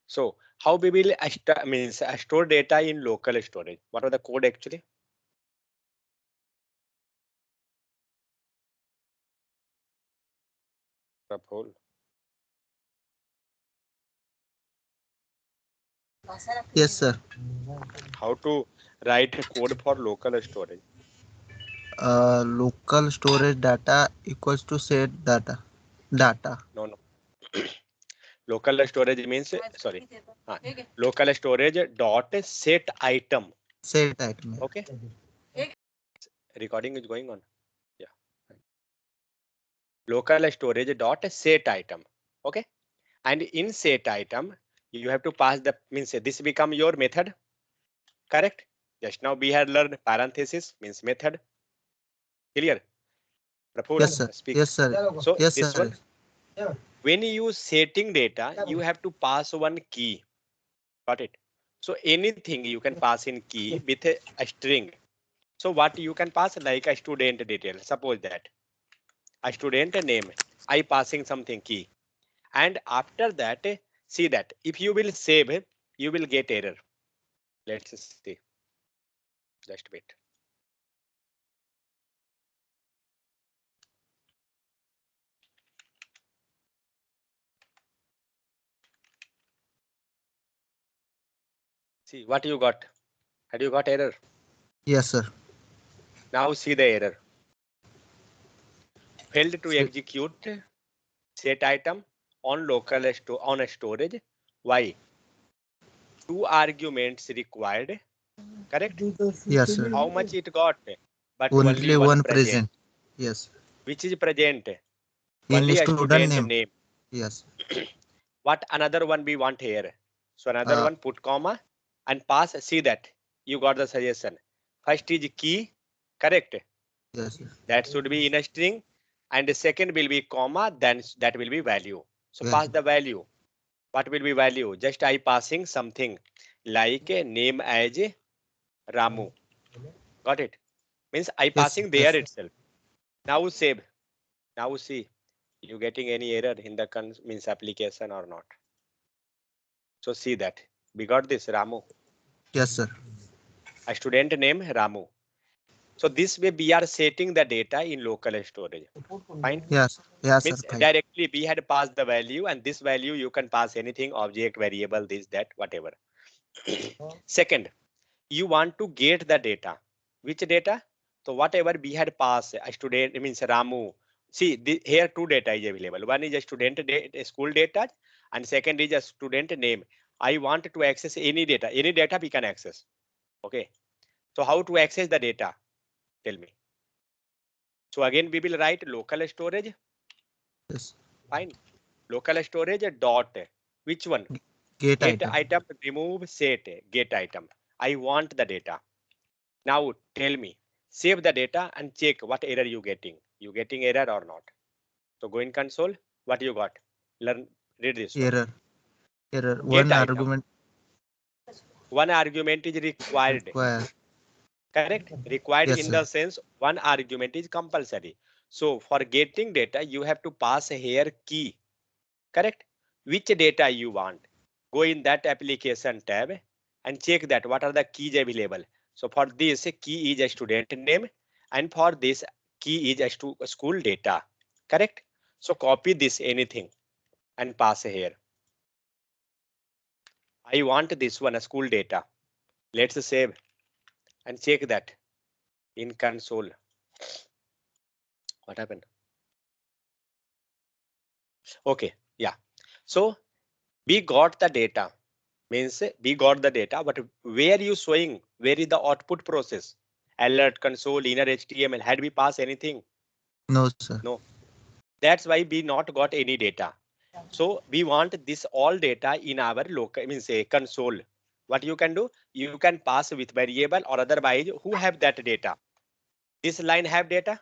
So how we will store data in local storage? What are the code actually? Prabhul. Yes, sir. How to write a code for local storage? Local storage data equals to set data. No, no. Local storage means sorry. Local storage dot set item. Set item. Okay. Recording is going on. Yeah. Local storage dot set item. Okay. And in set item, you have to pass the means this become your method. Correct. Just now we had learned parenthesis means method. Clear. Praful, Yes, sir. speak. Yes, sir. So Yes, this sir. one, when you setting data, you have to pass one key. Got it? So anything you can pass in key with a string. So what you can pass like a student detail. Suppose that a student name, I passing something key. And after that, see that if you will save, you will get error. Let's see. Just wait. See what you got. Had you got error? Yes, sir. Now see the error. Failed to Set. execute set item on local on a storage. Why? Two arguments required. Correct? Yes, sir. How much it got? But only Only one one present. present. Yes. Which is present? In Only a student student name. name. Yes. What another one we want here? So another Uh, one put comma and pass. See that you got the suggestion. First is key. Correct. yes, sir. That should be in a string. And the second will be comma. Then that will be value. So pass Value. the value. What will be value? Just I passing something like a name as Ramu. Got it? Means I Yes, passing there yes. itself. Now save. Now see, you getting any error in the means application or not? So see that we got this Ramu, Yes, sir. a student name Ramu. So this way we are setting the data in local storage. Fine. Yes. Yes, sir. Means Fine. directly we had passed the value, and this value you can pass anything, object, variable, this, that, whatever. Second, you want to get the data. Which data? So whatever we had passed, a student means Ramu. See, here two data is available. One is a student data, school data, and second is a student name. I want to access any data. Any data we can access. Okay. So how to access the data? Tell me. So again, we will write local storage. Yes. Fine. Local storage dot. Which one? Get Get item. item, remove set, get item. I want the data. Now tell me, save the data and check what error you getting. You getting error or not? So go in console. What you got? Learn, read this one. Error. Error. Get One item. argument One argument is required. required. Correct? Required Yes, in sir. the sense one argument is compulsory. So for getting data, you have to pass here key. Correct? Which data you want? Go in that application tab and check that what are the keys available. So for this key is a student name, and for this key is a school data. Correct? So copy this anything and pass here. I want this one a school data. Let's save and check that in console. What happened? Okay, yeah. So we got the data. Means we got the data, but where you showing? Where is the output process? Alert, console, inner HTML. Had we passed anything? No, sir. No. That's why we not got any data. So we want this all data in our local means a console. What you can do? You can pass with variable or otherwise who have that data. This line have data.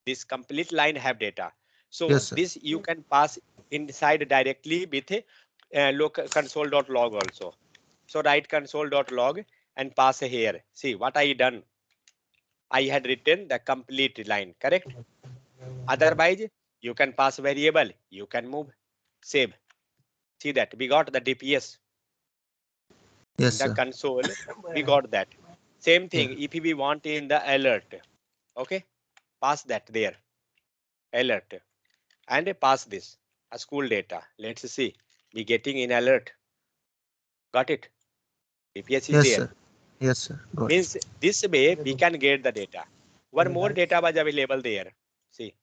This complete line have data. So Yes, sir. this you can pass inside directly with local console.log also. So write console.log and pass here. See what I done. I had written the complete line, correct? Otherwise, you can pass variable, you can move, save. See that we got the DPS Yes, in the sir. console. We got that. Same thing. Yeah. If we want in the alert, okay, pass that there, alert, and pass this a school data. Let's see. We getting in alert. Got it. DPS is Yes, there. sir. Yes, sir. Got it. Means this way we can get the data. One more data was available there. See,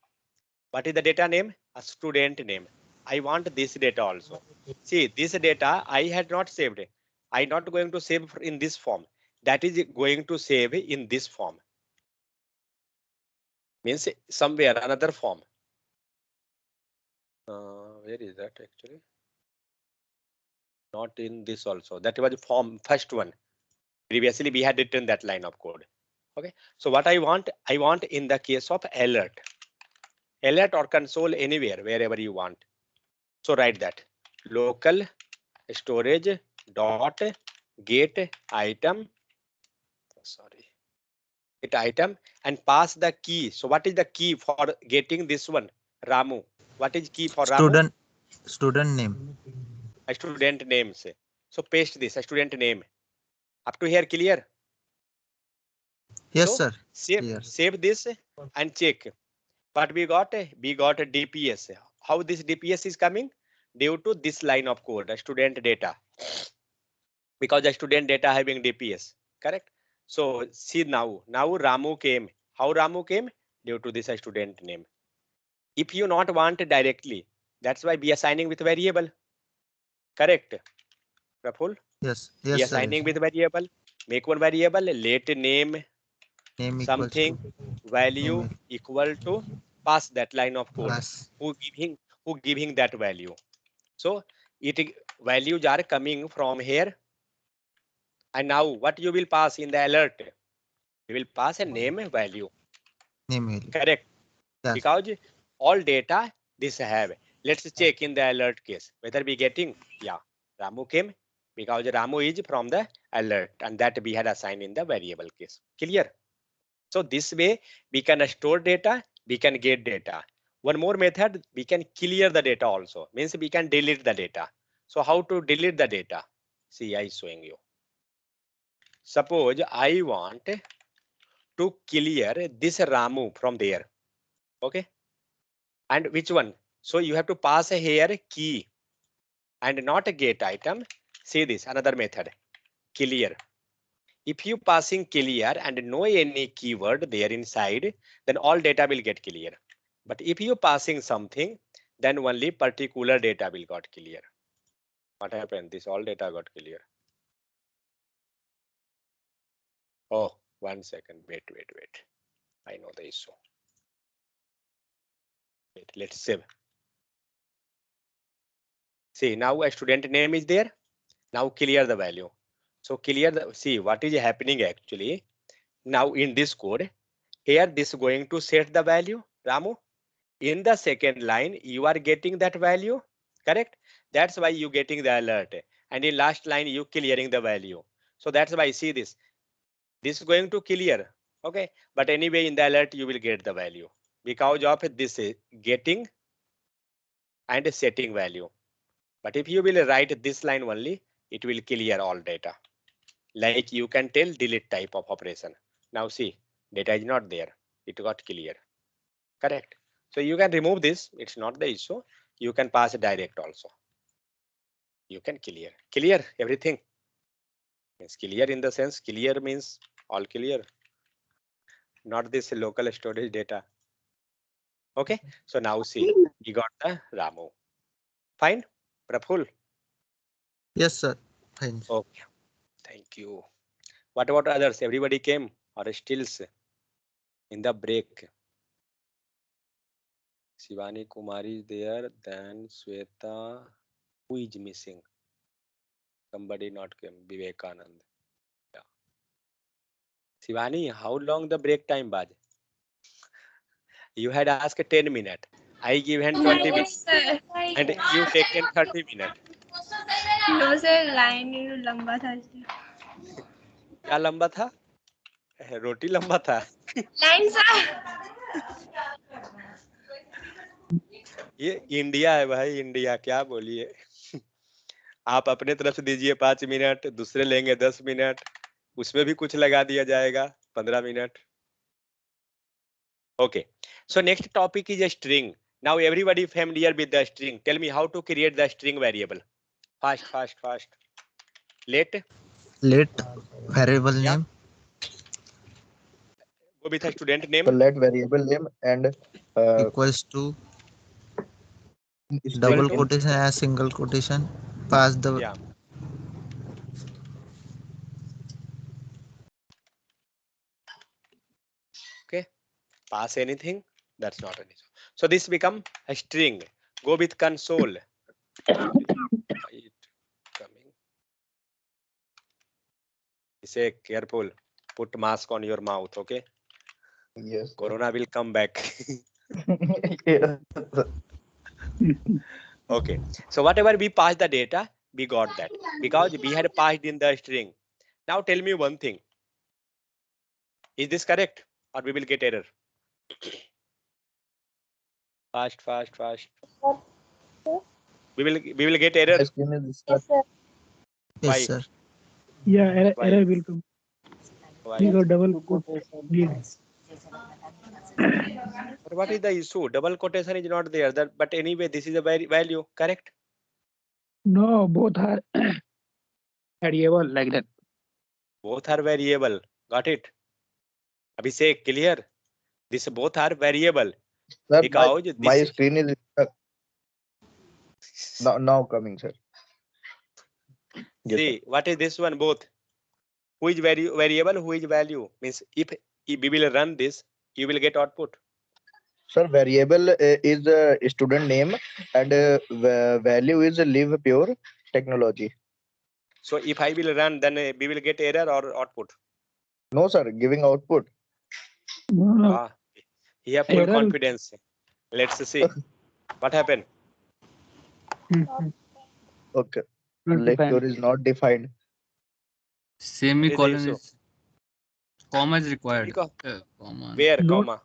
what is the data name? A student name. I want this data also. See, this data I had not saved. I not going to save in this form. That is going to save in this form. Means somewhere another form. Where is that actually? Not in this also. That was form first one. Previously we had written that line of code. Okay. So what I want in the case of alert or console anywhere, wherever you want. So write that local storage dot get item, sorry, get item, and pass the key. So what is the key for getting this one? Ramu. What is key for Ramu? Student name. A student name. Say. So paste this, a student name. Up to here clear? Yes, So sir. save, Clear. save this and check. But we got a DPS. How this DPS is coming? Due to this line of code, a student data. Because the student data having DPS, correct? So see now Ramu came. How Ramu came? Due to this student name. If you not want directly, that's why be assigning with variable, correct? Praful, Yes. be Yes, sir. Yes. assigning with variable. Make one variable, let name Name equals something, to value email. equal to, pass that line of code. Pass. Who giving that value? So it values are coming from here. And now what you will pass in the alert? You will pass a name value, Name value. correct? Yes. Because all data this have. Let's check in the alert case whether we getting, yeah, Ramu came because Ramu is from the alert and that we had assigned in the variable case. Clear? So this way we can store data, we can get data. One more method, we can clear the data also, means we can delete the data. So how to delete the data? See, I showing you. Suppose I want to clear this Ramu from there. Okay. And which one? So you have to pass a here key and not a get item. See this another method, clear. If you passing clear and no any keyword there inside, then all data will get clear. But if you passing something, then only particular data will got clear. What happened? This all data got clear. Oh, 1 second. Wait. I know the issue. Wait, let's save. See, now a student name is there. Now clear the value. So clear the, see what is happening actually. Now in this code, here this is going to set the value, Ramu. In the second line, you are getting that value, correct? That's why you getting the alert. And in last line, you clearing the value. So that's why see this. This is going to clear, okay? But anyway, in the alert, you will get the value because of this getting and setting value. But if you will write this line only, it will clear all data. Like you can tell delete type of operation. Now see, data is not there. It got clear. Correct. So you can remove this. It's not the issue. You can pass direct also. You can clear everything. Means clear in the sense clear means all clear. Not this local storage data. Okay. So now see, we got the Ramu. Fine. Praful. Yes, sir. Fine. Okay. Thank you. What about others? Everybody came or still in the break? Shivani Kumari is there. Then Sweta. Who is missing? Somebody not came. Vivekanand. Yeah. Shivani, how long the break time, Baj? You had asked 10 minutes. I given 20 No, minutes. sir. And you taken 30 minutes. No, sir. Line लंबा था इसलिए. क्या लंबा था? रोटी लंबा था. Line sir. ये India है भाई, इंडिया क्या बोलिए. आप अपने तरफ से दीजिए 5 मिनट, दूसरे लेंगे 10 मिनट, उसमें भी कुछ लगा दिया जाएगा 15 minute. Okay. So next topic is a string. Now everybody familiar with the string. Tell me how to create the string variable. Fast, fast, fast. Let. Let variable Yeah. name Go with a student So name. let variable name and equals to Equal double to. quotation as single quotation. Pass the Yeah. Okay. Pass anything. That's not an issue. So this become a string. Go with console. It coming. Say careful. Put mask on your mouth. Okay. yes. Corona will come back. Yes. Okay. So whatever we passed the data, we got that because we had passed in the string. Now tell me one thing. Is this correct or we will get error? Fast, fast, fast. We will get error. My screen is stuck. yes Why? sir. Yeah, Why? error will come. Why? We got double quote lead. But what is the issue? Double quotation is not there. That, but anyway, this is a value. Correct? No, both are variable like that. Both are variable. Got it? Abhishek, clear? This both are variable Sir, because my this. screen is stuck. Now coming, sir. Yes, sir. See, what is this one? Both. Who is variable? Who is value? Means if we will run this, you will get output. Sir, variable is student name and value is live pure technology. So if I will run, then we will get error or output. No, sir, giving output. No, Ah, he have full error. confidence. Let's see what happened. Okay. Not Live defined. pure is not defined. Semicolon issue? is comma is required. Because Comma. where No. comma?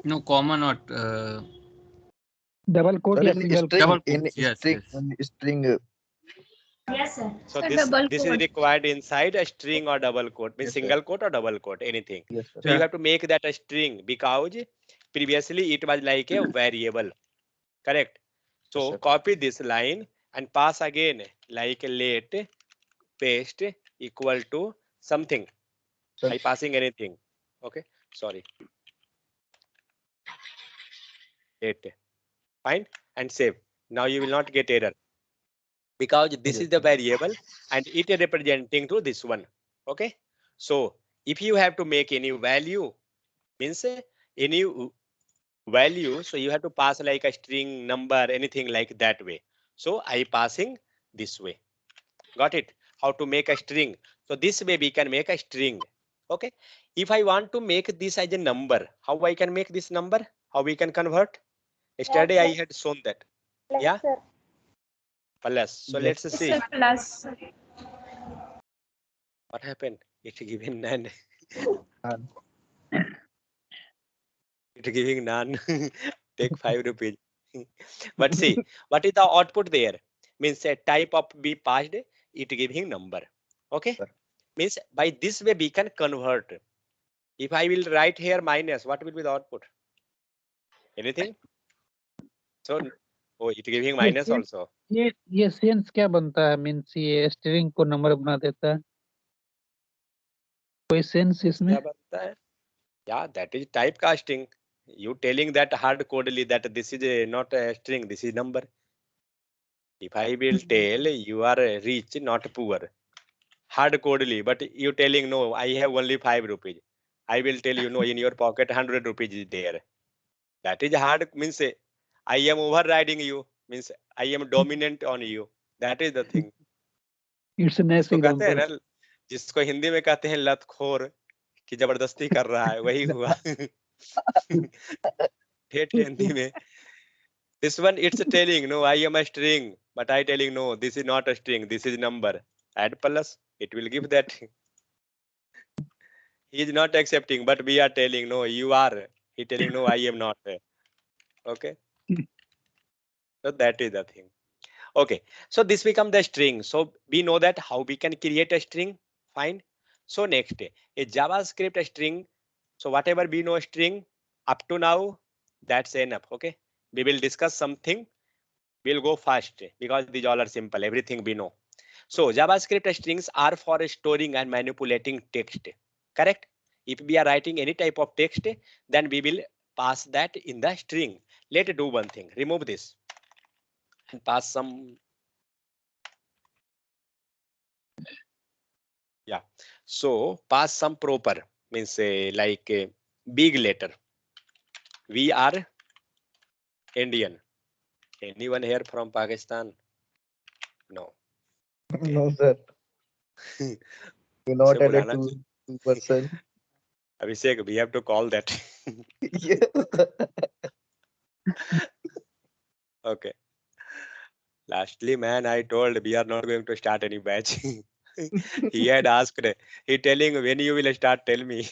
No, comma not. Double quote Sir, या in single string, Double in quotes. Yes, string, yes. in string. Yes, sir. So So this double is quote. required inside a string or double quote, means Yes, sir. single quote or double quote, anything. Yes, sir. So you have to make that a string because previously it was like a variable. Correct. Yes, So sir. copy this line and pass again like let paste equal to something Sir. by passing anything. Okay. Sorry. Let. Fine and save. Now you will not get error because this Yes, is the sir. variable and it is representing to this one. Okay. So if you have to make any value, means any value, so you have to pass like a string, number, anything like that way. So I passing this way. Got it? How to make a string? So this way we can make a string. Okay. If I want to make this as a number, how I can make this number? How we can convert? Yesterday I had shown that. Yeah. Plus. So Yes, let's sir. It's see a plus. what happened. It given none. None. It giving none. Take 5 rupees. But see, what is the output there? Means a type of be passed, it giving number. Okay. Sir. Means by this way we can convert. If I will write here minus, what will be the output? Anything? So, oh, it giving minus also. ये sense क्या बनता है means ये string को number बना देता है कोई सेंस इसमें क्या बनता है? Yeah, that is typecasting. You telling that hard codely that this is not a string, this is number. If I will tell you are rich, not poor, hard codely, but you telling no, I have only 5 rupees. I will tell you no, in your pocket 100 rupees is there. That is hard, means I am overriding you, means I am dominant on you. That is the thing. It's nice जिसको कहते हैं example ना, जिसको हिंदी में कहते हैं लतखोर कि जबरदस्ती कर रहा है, वही हुआ। ठेठ हिंदी में this one it's telling no, I am a string, but I telling no, this is not a string, this is number. Add plus, it will give that. He is not accepting, but we are telling no, you are. He telling no, I am not. Okay. So that is the thing. Okay, so this become the string. So we know that how we can create a string. Fine. So next, a JavaScript string. So whatever we know string up to now, that's enough. Okay, we will discuss something. We'll go fast because these all are simple. Everything we know. So JavaScript strings are for storing and manipulating text. Correct? If we are writing any type of text, then we will pass that in the string. Let's do one thing. Remove this and pass some. Yeah. So pass some proper means like a big letter. We are Indian. Anyone here from Pakistan? No. Okay. No, sir. Do उसे not add a बुलाना चाहिए. two person. Abhishek, we have to call that. Yes. Okay. Lastly, man, I told we are not going to start any batch. He had asked, he telling when you will start, tell me.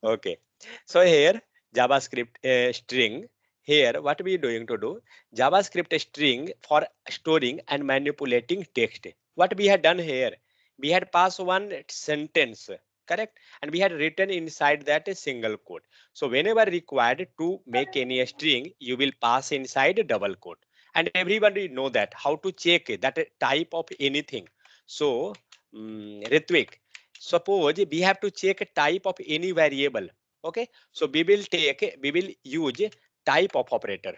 Okay. So here JavaScript string. Here what we doing to do? JavaScript string for storing and manipulating text. What we had done here? We had passed one sentence, correct? And we had written inside that a single quote. So whenever required to make any string, you will pass inside a double quote. And everybody know that how to check that type of anything. So Ritvik, suppose we have to check a type of any variable. Okay, so we will use type of operator.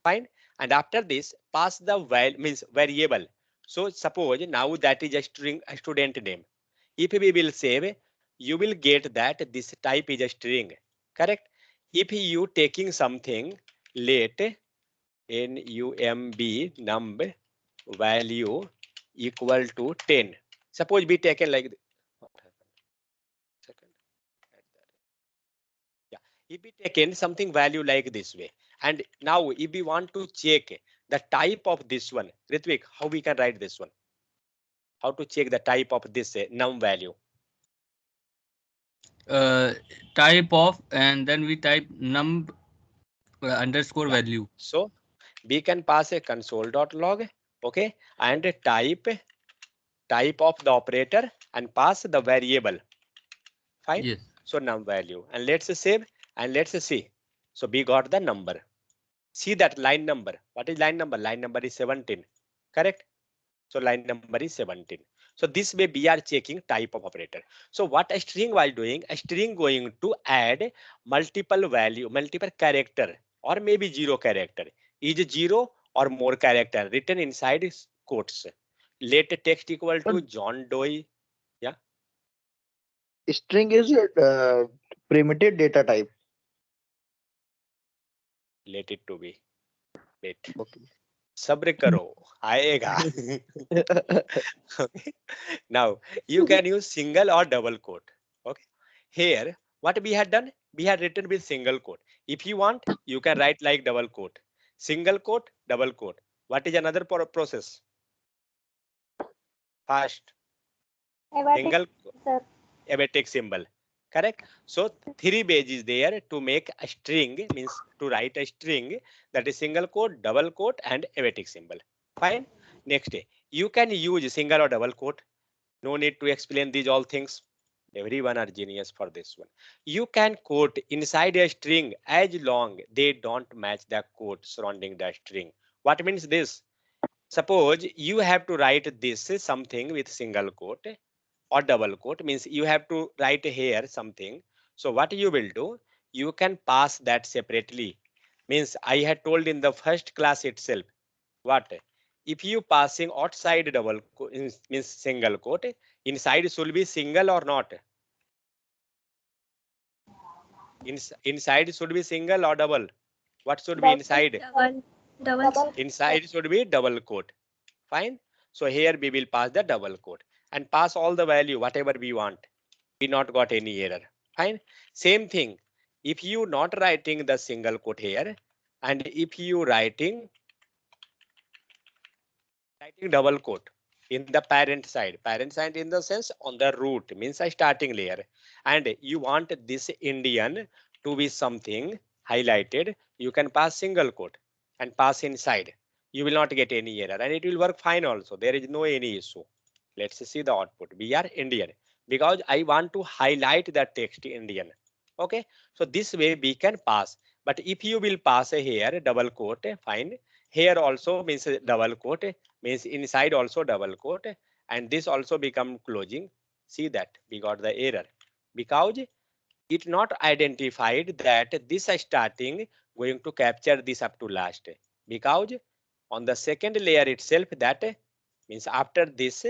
Fine. And after this pass the means variable. So suppose now that is a string, a student name. If we will save, you will get that this type is a string. Correct? If you taking something, let num value equal to 10. Suppose we taken like what happened? Second. Yeah, if we taken something value like this way, and now if we want to check the type of this one, Ritvik, how we can write this one? How to check the type of this num value? Type of, and then we type num underscore Yeah. value. So we can pass a console.log, okay, and type of the operator and pass the variable. Fine. Yes. So num value, and let's save and let's see. So we got the number. See that line number. What is line number? Line number is 17. Correct? So line number is 17. So this way we are checking type of operator. So what a string while doing, a string going to add multiple value, multiple character, or maybe 0 character. Is 0 or more character written inside quotes. Let text equal But to John Doe. Yeah, string is primitive data type. let it to be. Wait. Okay. सब्र करो आएगा. Okay. Now you can use single or double quote. Okay. Here what we had done, we had written with single quote. If you want, you can write like double quote. Single quote, double quote. What is another process? Fast. Single abbatic symbol. Correct. So three ways is there to make a string, means to write a string, that is single quote, double quote, and abbatic symbol. Fine. Next, you can use single or double quote. No need to explain these all things. Everyone are genius for this one. You can quote inside a string as long they don't match the quote surrounding the string. What means this? Suppose you have to write this something with single quote or double quote, means you have to write here something. So what you will do, you can pass that separately. Means I had told in the first class itself, what if you passing outside double means single quote, inside should be single or not? Inside should be single or double? What should be inside? Double. Inside should be double quote. Fine. So here we will pass the double quote and pass all the value whatever we want. We not got any error. Fine. Same thing. If you not writing the single quote here, and if you writing double quote in the parent side in the sense on the root, means a starting layer, and you want this Indian to be something highlighted, you can pass single quote. and pass inside, you will not get any error and it will work fine also. There is no any issue. Let's see the output. We are Indian because I want to highlight the text Indian. Okay, so this way we can pass. But if you will pass here double quote, fine. Here also means double quote, means inside also double quote, and this also become closing. See that we got the error because it not identified that this starting going to capture this up to last, because on the second layer itself that means after this,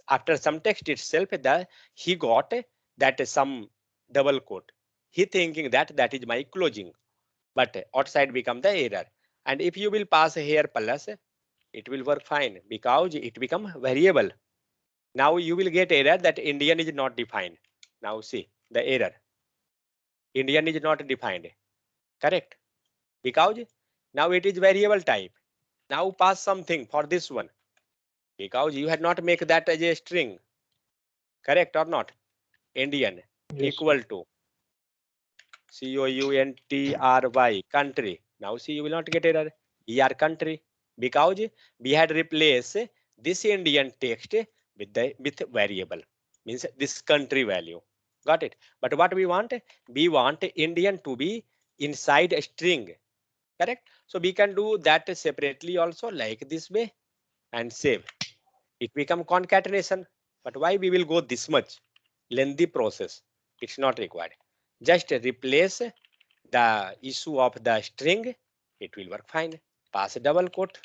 after some text itself, that he got that some double quote, he thinking that that is my closing, but outside become the error. And if you will pass here plus, it will work fine because it become variable. Now you will get error that Indian is not defined. Now see the error, Indian is not defined, correct? Because now it is variable type. Now pass something for this one because you had not make that as a string, correct or not? Indian Yes. equal to country, country. Now see, you will not get error. We are country because we had replaced this Indian text with variable, means this country value. Got it? But what we want? We want Indian to be inside a string, correct? So we can do that separately also like this way and save. It become concatenation. But why we will go this much lengthy process? It's not required. Just replace the issue of the string, it will work fine. Pass a double quote.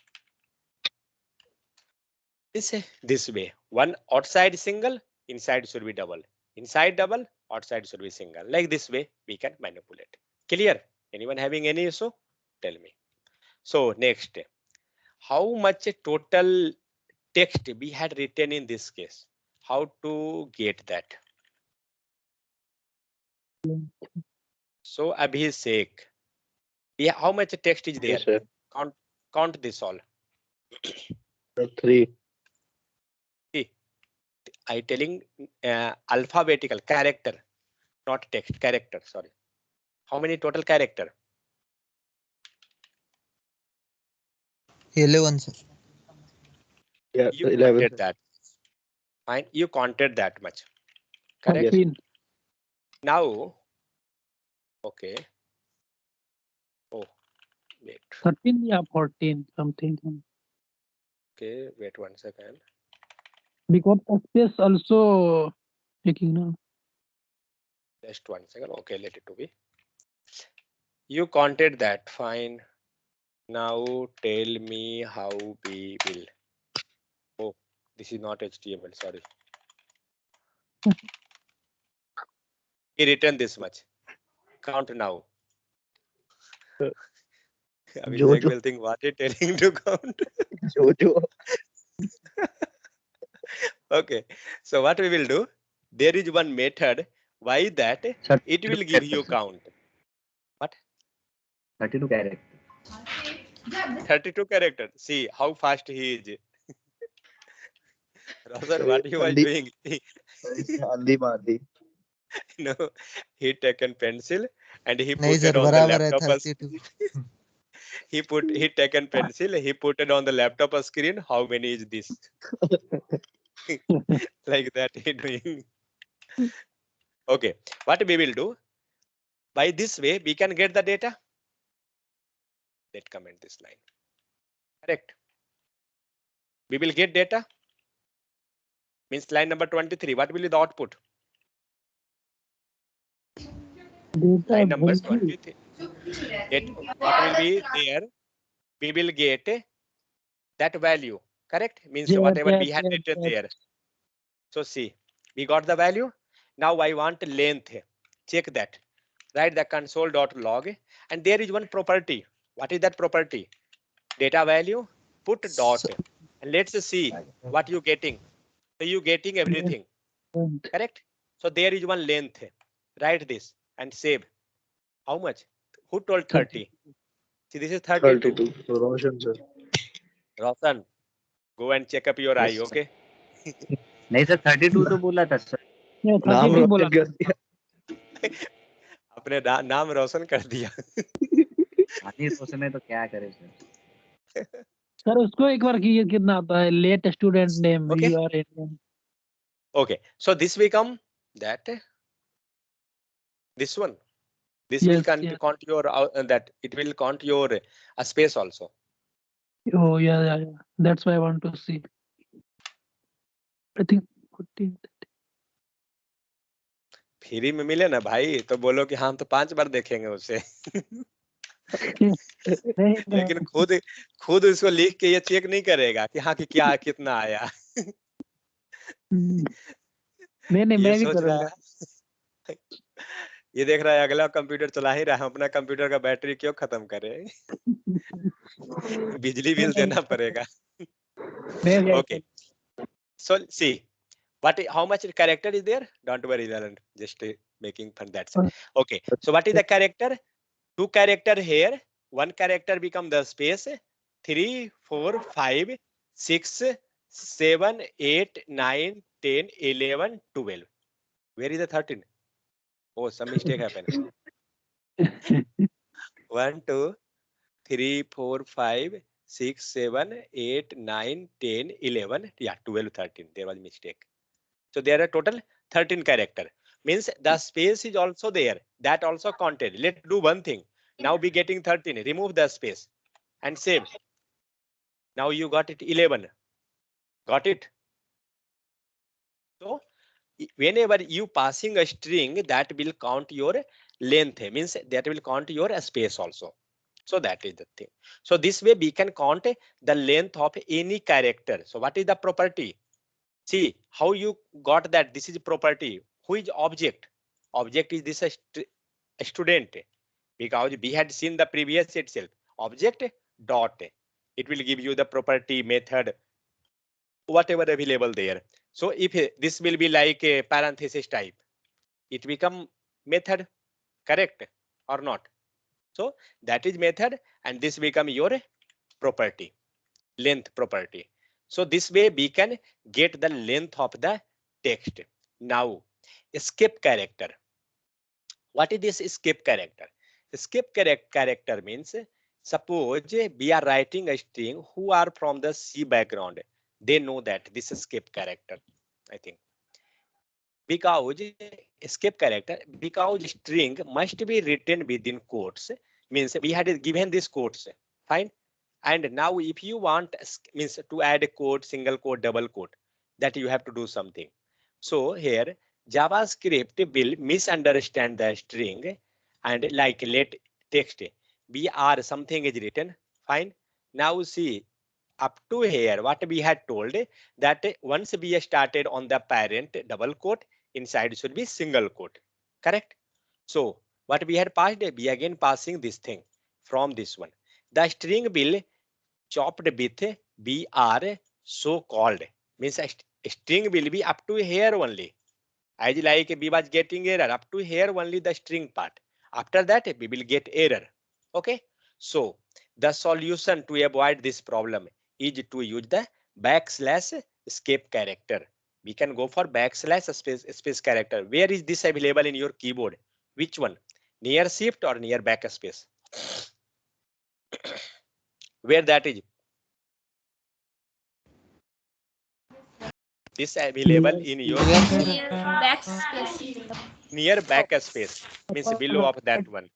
This way. One outside single, inside should be double. Inside double, outside should be single. Like this way, we can manipulate. Clear? Anyone having any issue? Tell me. So next, how much total text we had written in this case? How to get that? So Abhishek, yeah, how much text is there? Yes, sir. Count this all. 3. See, I telling alphabetical character, not text, character. Sorry. How many total character? 11, sir. Yeah, You 11. counted that. Fine. You counted that much. Correct. 13. Now, okay. Oh, wait. 13 या 14 something. Okay, wait 1 second. Because space also taking now. Just 1 second. Okay, let it to be. You counted that. Fine. Now tell me how we will. Oh, this is not HTML. Sorry. He written this much. Count now. Abhishek Jojo. will think what he telling to count. Jojo. Okay, so what we will do? There is one method. Why that? It will give you count. What? 32 characters. 32 characters. See how fast he is. Roshan, what you are Andi. doing? Andi Mandi. No, he taken pencil and he नहीं put sir, it on the बराबर है laptop. 32. He taken pencil. He put it on the laptop screen. How many is this? Like that he doing. Okay, what we will do? By this way, we can get the data. Let's comment this line. Correct. We will get data. Means line number 23. What will be the output? Line number 23. What will be there? We will get that value. Correct. Means Yes, whatever yes, we had yes, written yes. there. So see, we got the value. Now I want length. Check that. Write the console.log, and there is one property. What is that property? Data value. Put dot, and let's see what you getting. So you getting everything. Correct. So there is one length. Write this and save. How much? Who told 30? See, this is 32. 32. Roshan, sir. Roshan, go and check up your eye, Yes, okay? नहीं sir 32 तो बोला था sir. Yeah, नाम 32 बोला रोशन कर था. दिया. अपने नाम रोशन कर दिया. पानी सोचने तो क्या करे सर। सर उसको एक बार ये कितना आता है let student name Okay. You are Indian Okay, so this become that this one. This will yes yeah count your that it will count your space also. oh yeah that's why I want to see I think 14 free में मिले ना भाई तो बोलो कि हम तो 5 बार देखेंगे उसे। नहीं लेकिन खुद उसको लिख के ये चेक नहीं करेगा कि हाँ कि क्या कितना आया। नहीं ये मैं भी सोच रहा करूंगा है, ये देख रहा है अगला कंप्यूटर चला ही रहा है, अपना कंप्यूटर का बैटरी क्यों खत्म करे, बिजली बिल देना पड़ेगा। मैं भी Okay, so see how much character is there, don't worry Lalan, just making fun, that's it. Okay, so what is the character? 2 character here, 1 character become the space, 3 4 5 6 7 8 9 10 11 12. Where is the 13? Oh, some mistake happened. 1 2 3 4 5 6 7 8 9 10 11, yeah, 12 13, there was mistake. So there are total 13 character, means the space is also there, that also counted. Let's do one thing, now be getting 13, remove the space and save. Now you got it 11, got it. So whenever you passing a string, that will count your length, means that will count your space also. So that is the thing. So this way we can count the length of any character. So what is the property? See how you got that this is property. Who is object? Object is this a student, because we had seen the previous itself. Object dot, it will give you the property method, whatever available there. So if this will be like a parenthesis type, it become method, correct or not? So that is method, and this become your property, length property. So this way we can get the length of the text. Now escape character. What is this escape character? Escape character means, suppose we are writing a string who are from the C background, they know that this escape character, I think, because escape character, because string must be written within quotes, means we had given this quotes, fine. And now if you want means to add a quote, single quote, double quote, that you have to do something. So here JavaScript will misunderstand the string and like let text we are something is written, fine. Now see up to here what we had told, that once we started on the parent double quote, inside should be single quote, correct? So what we had passed, we again passing this thing from this one. The string will chopped with br so called, means a string will be up to here only, as like we was getting error up to here only the string part, after that we will get error. Okay, so the solution to avoid this problem is to use the backslash escape character. We can go for backslash space character. Where is this available in your keyboard? Which one? Near shift or near backspace? Where that is? This available in your Near backspace. near backspace, means below of that one.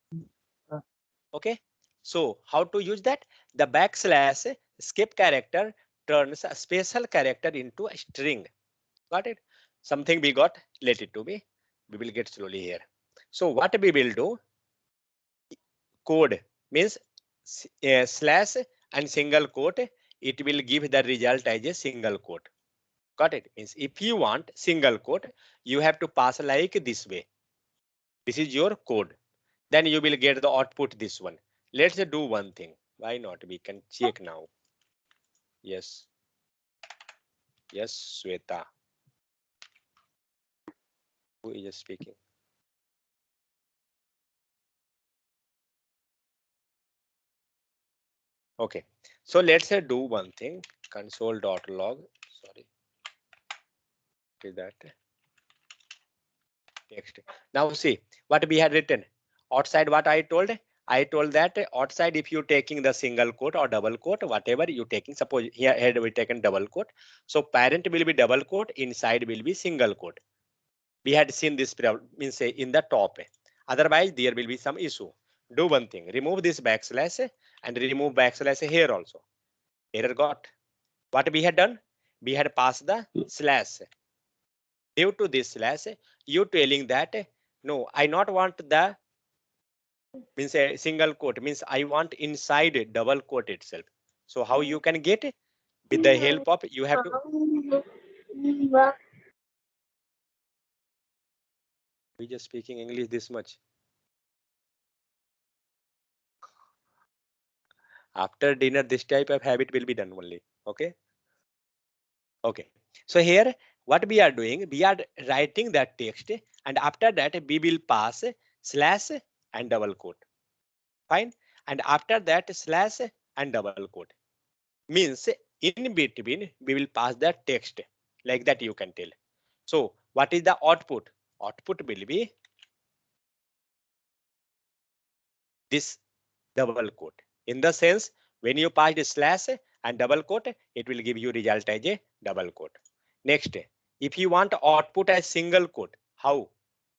Okay, so how to use that? The backslash escape character turns a special character into a string. Got it? Something we got, let it to be. We will get slowly here. So what we will do? Code means slash and single quote. It will give the result as a single quote. Got it? Means if you want single quote, you have to pass like this way. This is your code. Then you will get the output this one. Let's do one thing. Why not? We can check now. Yes. Yes, Sweta. Who is speaking? Okay. So let's do one thing. Console.log. Sorry. Is that text? Now see what we had written. Outside what I told, I told that outside if you taking the single quote or double quote, whatever you taking, suppose here we taken double quote. So parent will be double quote, inside will be single quote. We had seen this means say in the top. Otherwise there will be some issue. Do one thing, remove this backslash and remove backslash here also. Error got. What we had done? We had passed the slash. Due to this slash, you telling that no, I not want the means a single quote, means I want inside a double quote itself. So how you can get it? With the help of you have to. We just speaking English this much. After dinner, this type of habit will be done only. Okay. Okay. So here, what we are doing, we are writing that text, and after that we will pass slash and double quote. Fine. And after that slash and double quote. Means in between we will pass the text, like that you can tell. So what is the output? Output will be this double quote. In the sense, when you pass the slash and double quote, it will give you result as a double quote. Next, if you want output as single quote, how?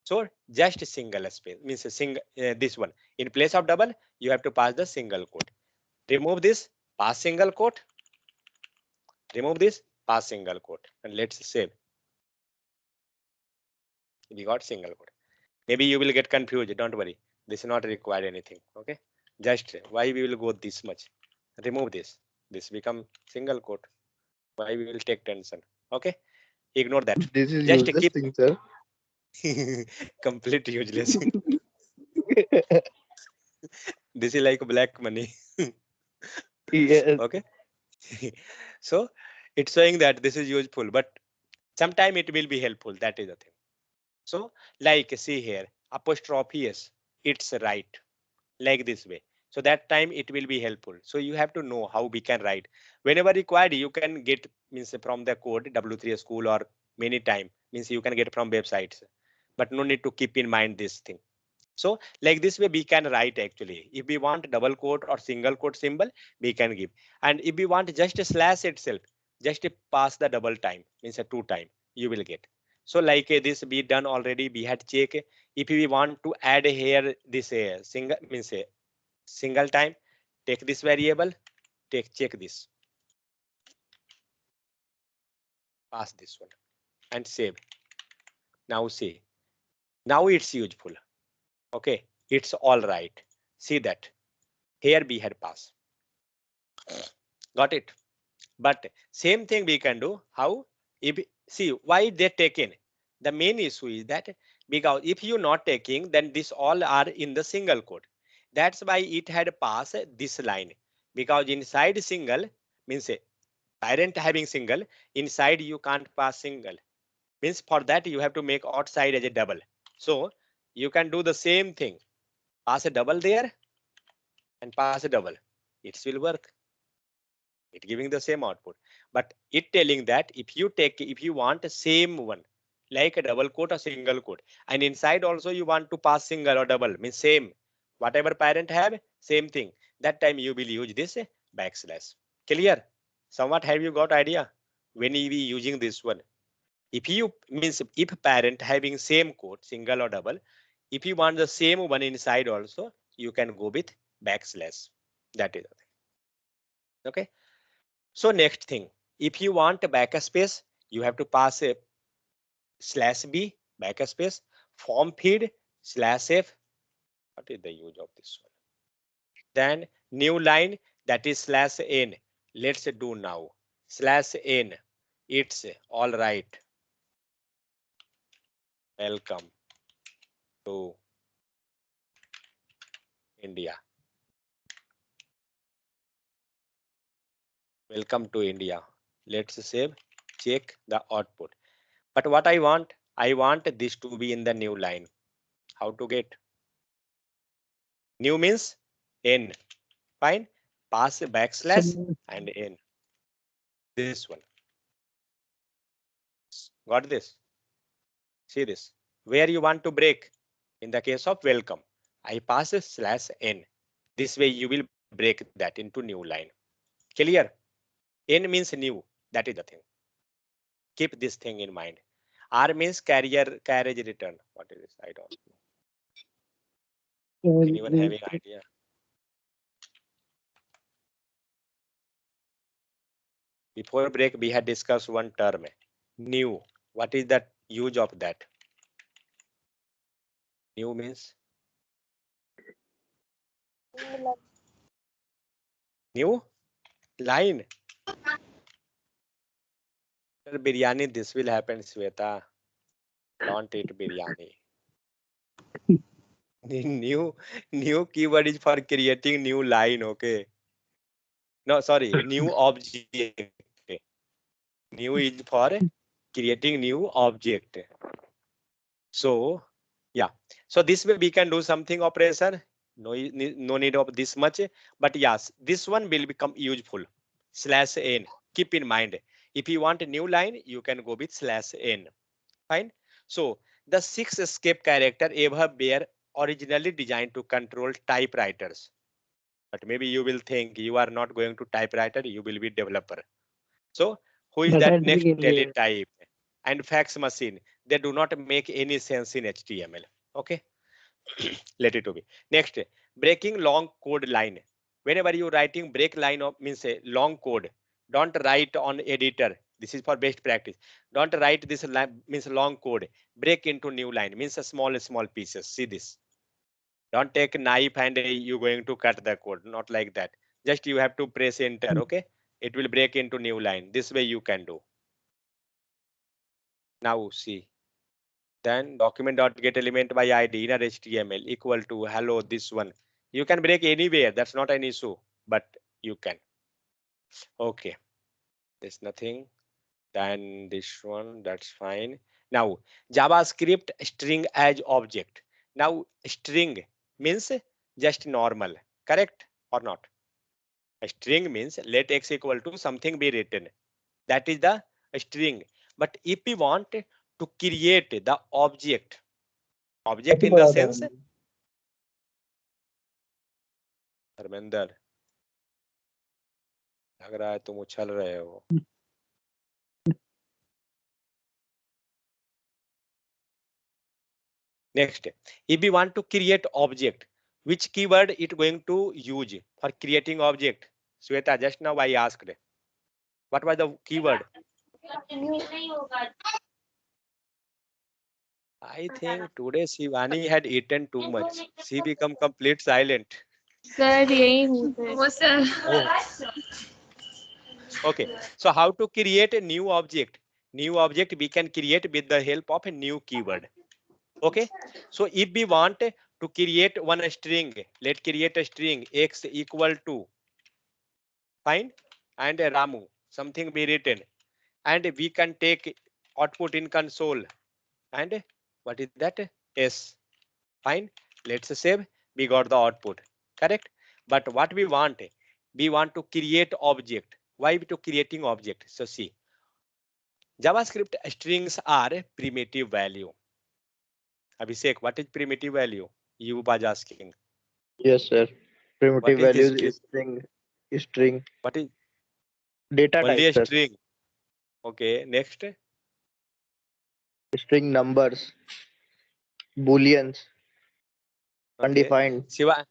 So just single space, means a single this one. In place of double, you have to pass the single quote. Remove this, pass single quote. Remove this, pass single quote, and let's save. We got single quote. Maybe you will get confused. Don't worry. This is not required anything. Okay. Just why we will go this much. Remove this. This become single quote. Why we will take tension. Okay. Ignore that. This is Just useless keep thing, sir. complete useless. This is like black money. Yes. Okay. So it's saying that this is useful, but sometime it will be helpful. That is the thing. So like see here, apostrophe s, it's right, like this way. So that time it will be helpful. So you have to know how we can write. Whenever required, you can get means from the code W3 school or many time means you can get from websites, but no need to keep in mind this thing. So like this way we can write actually. If we want double quote or single quote symbol, we can give. And if we want just a slash itself, just pass the double time, means a two time, you will get. So like this we done already, we had check. If we want to add here this single means a single time, take this variable, check this, pass this one and save. Now see, now it's useful. Okay, it's all right. See that here we had pass. Got it? But same thing we can do. How? If see why they taken. The main issue is that because if you not taking, then this all are in the single quote. That's why it had passed this line. Because inside single means parent having single, inside you can't pass single. Means for that you have to make outside as a double. So you can do the same thing. Pass a double there and pass a double. It will work. It giving the same output, but it telling that if you want the same one, like a double quote or single quote, and inside also you want to pass single or double, means same, whatever parent have, same thing, that time you will use this backslash. Clear? Somewhat have you got idea when you be using this one? If you means if parent having same quote, single or double, if you want the same one inside also, you can go with backslash. That is the thing. Okay. So next thing, if you want a backspace, you have to pass a slash b backspace, form feed slash f. What is the use of this one? Then new line, that is slash n. Let's do now. Slash n. It's all right. Welcome to India. Welcome to India. Let's save, check the output. But what I want this to be in the new line. How to get? New means n. Fine. Pass a backslash and n. This one. Got this? See this. Where you want to break? In the case of welcome, I pass a slash n. This way you will break that into new line. Clear? N means new. That is the thing. Keep this thing in mind. R means carriage return. What is this? I don't know. Anyone having idea? Before break, we had discussed one term, new. What is that use of that? New means new line. After biryani, this will happen, Sweta. Don't eat biryani. New keyword is for creating new line. Okay. No, sorry, new object. New is for creating new object. So yeah, so this way we can do something operation. No need of this much, but yes, this one will become useful. Slash n. Keep in mind, if you want a new line, you can go with slash n. Fine. So the 6 escape character ever were originally designed to control typewriters. But maybe you will think you are not going to typewriter, you will be developer. So who is that next teletype and fax machine? They do not make any sense in HTML. Okay, let it to be. Next, breaking long code line. Whenever you writing break line of means a long code, don't write on editor. This is for best practice. Don't write this line means long code. Break into new line means a small pieces. See this. Don't take a knife and you going to cut the code. Not like that. Just you have to press enter. Okay, it will break into new line. This way you can do. Now see. Then document.get element by id inner HTML equal to hello this one. You can break anywhere. That's not an issue, but you can. Okay, there's nothing. Then this one, that's fine. Now JavaScript string as object. Now string means just normal, correct or not? A string means let x equal to something be written. That is the string. But if we want to create the object in the sense, Dharmendra लग रहा है तुम उछल रहे हो. Next, if we want to create object, which keyword it going to use for creating object? Sweta, just now I asked. What was the keyword? I think today Shivani had eaten too much. She become complete silent. Sir यही हूँ sir वो sir Oh, okay. So how to create a new object? New object we can create with the help of a new keyword. Okay. So if we want to create one string, let's create a string x equal to fine and Ramu, something be written, and we can take output in console and what is that? S. Fine. Let's save. We got the output. Correct. But what we want to create object. Why to creating object? So see, JavaScript strings are primitive value. Abhishek, what is primitive value? You was asking. Yes, sir. What Primitive is this values string? is string What is data only type, a sir. string? Okay. Next. String numbers, booleans, Okay. undefined. Shiva.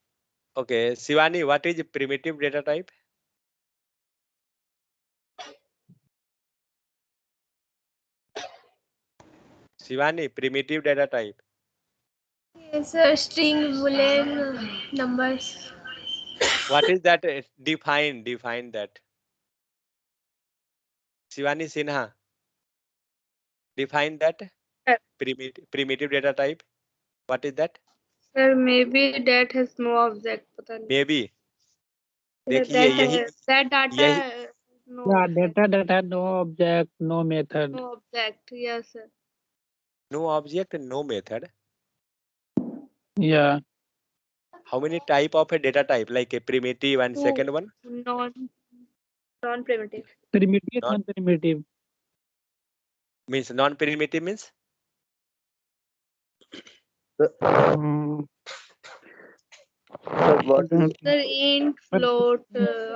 Okay. Shivani, what is primitive data type? Shivani, primitive data type. Sir string boolean numbers What is that? Define that. Shivani Sinha, define that primitive data type. What is that? sir maybe that has no object पता नहीं Maybe. देखिए यही that data यही no Yeah, object. data that had no object, no method. No object, yes sir. no object, no method. Yeah, How many type of a data type like a primitive and Two. second one? Non primitive. primitive, Non non-primitive. means non-primitive means Mm, Sir, what is sir int float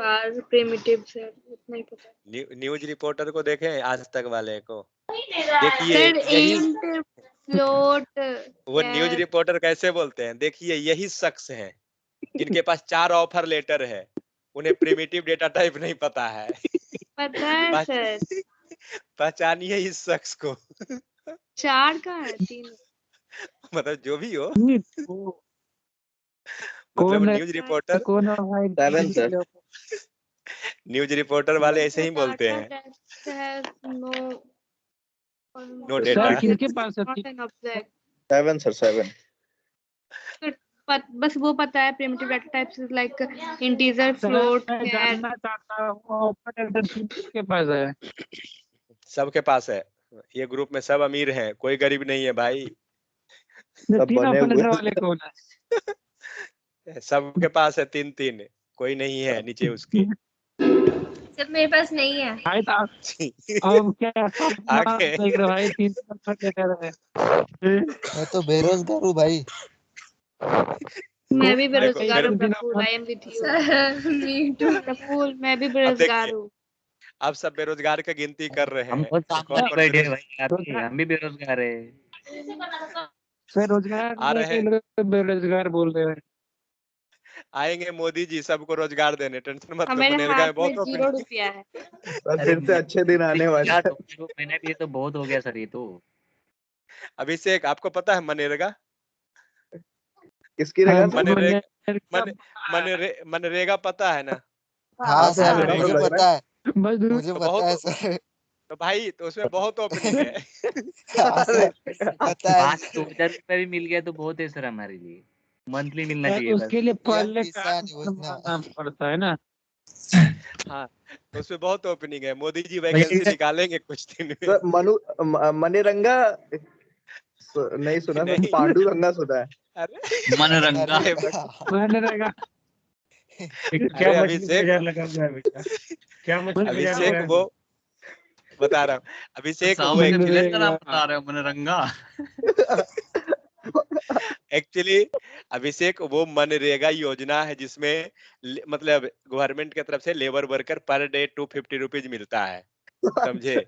are primitives है, उतना ही पता है। News reporter को देखें आज तक वाले को, देखिए सर यही int float वो न्यूज रिपोर्टर कैसे बोलते हैं, देखिए यही शख्स हैं जिनके पास 4 ऑफर लेटर है, उन्हें प्रिमिटिव डेटा टाइप नहीं पता है। पता है सर। पहचानिए इस शख्स को। 4 का है 3 मतलब जो भी हो, नहीं, वो मतलब कौन है न्यूज रिपोर्टर, कौन है भाई? 7 sir? न्यूज रिपोर्टर वाले ऐसे ही बोलते हैं, नो सर डेटा। किनके पास है? Not an object. 7 sir, 7. बस वो पता है primitive data types like integer float मैं जानना चाहता हूँ ऑपरेटर किसके पास है? सबके पास है, ये ग्रुप में सब अमीर हैं, कोई गरीब नहीं है भाई, सब तीन बने ऑपरेटर हुए वाले कौन है? सबके पास है 3-3, कोई नहीं है नीचे उसके। सर मेरे पास नहीं है। भाई तो अब क्या आगे देख रहे हो भाई? 3 ऑपरेटर है। मैं तो बेरोजगार हूँ भाई। मैं भी देखो, बेरोजगार हूँ फिर Praful, I am with you. Me too Praful, मैं भी बेरोजगार हूँ। अब सब बेरोजगार का गिनती कर रहे हम हैं खुद कि सामने कौन कौन बैठे हैं बेरोजगार भाई, आपकी हम भी बेरोजगार है। रोजगार आ रहे के हैं। लोग बेरोजगार बोल रहे हैं। आएंगे मोदी जी सबको रोजगार देने, टेंशन मत लो, मेरे मनरेगा हाथ में में बहुत 0 ओपनिंग। रुपया है। सर फिर से अच्छे दिन आने वाले यार हैं। 2 महीने भी, ये तो बहुत हो गया सर, ये तो। अभिषेक आपको पता है मनरेगा? किसकी हाँ, रहेगा सर? मनरेगा पता है ना? हाँ हाँ सर, सर सुना तो मुझे लग रहा पता है, मजदूर मुझे तो पता है बहुत, सर। तो भाई तो उसमें बहुत ओपनिंग है। हाँ है। सर पता है 5-2000 रुपये भी मिल गया तो बहुत है सर हमारे लिए। मंथली मिलना चाहिए बस। उसके लिए पीएम पहले किसान कार्ड योजना। बनवाना पड़ता है ना। हाँ, तो उसमें बहुत ओपनिंग है, मोदी जी वैकेंसी निकालेंगे कुछ दिन में। सर मनीरंगा नहीं सुना सर, नहीं, पांडुरंगा सुना है। अरे मनरंगा। अरे मैंने रहेगा अरे अभिषेक, लगा हुआ है बेटा? क्या मछली बाजार अभिषेक लगा है? वो बता रहा हूँ, अभिषेक वो सामने एक्चुअली फिल्म का नाम बता रहे हो, मनरंगा। एक्चुअली अभिषेक वो मनरेगा योजना है जिसमें मतलब गवर्नमेंट की तरफ से labour worker per day 250 rupees मिलता है, समझे?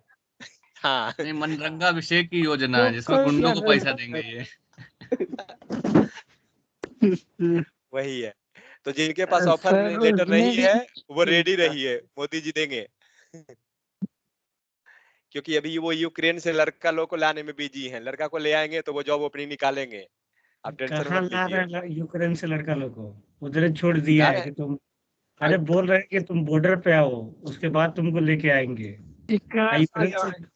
हाँ। नहीं, मनरंगा अभिषेक की योजना है जिसमें गुंडों को पैसा देंगे ये। वही है, तो जिनके पास ऑफर सर लेटर उसमें नहीं भी है वो रेडी मिलता है। रहिए, मोदी जी देंगे। क्योंकि अभी वो यूक्रेन से लड़का लोग को लाने में बिजी हैं, लड़का को ले आएंगे तो वो जॉब ओपनिंग निकालेंगे, आप टेंशन कहाँ मत ला लीजिए। रहा है यूक्रेन से लड़का लोग को? उधर छोड़ दिया ला है रहे कि तुम, अरे बोल रहे हैं कि तुम बॉर्डर पे आओ, उसके बाद तुमको लेके आएंगे। यूक्रेन से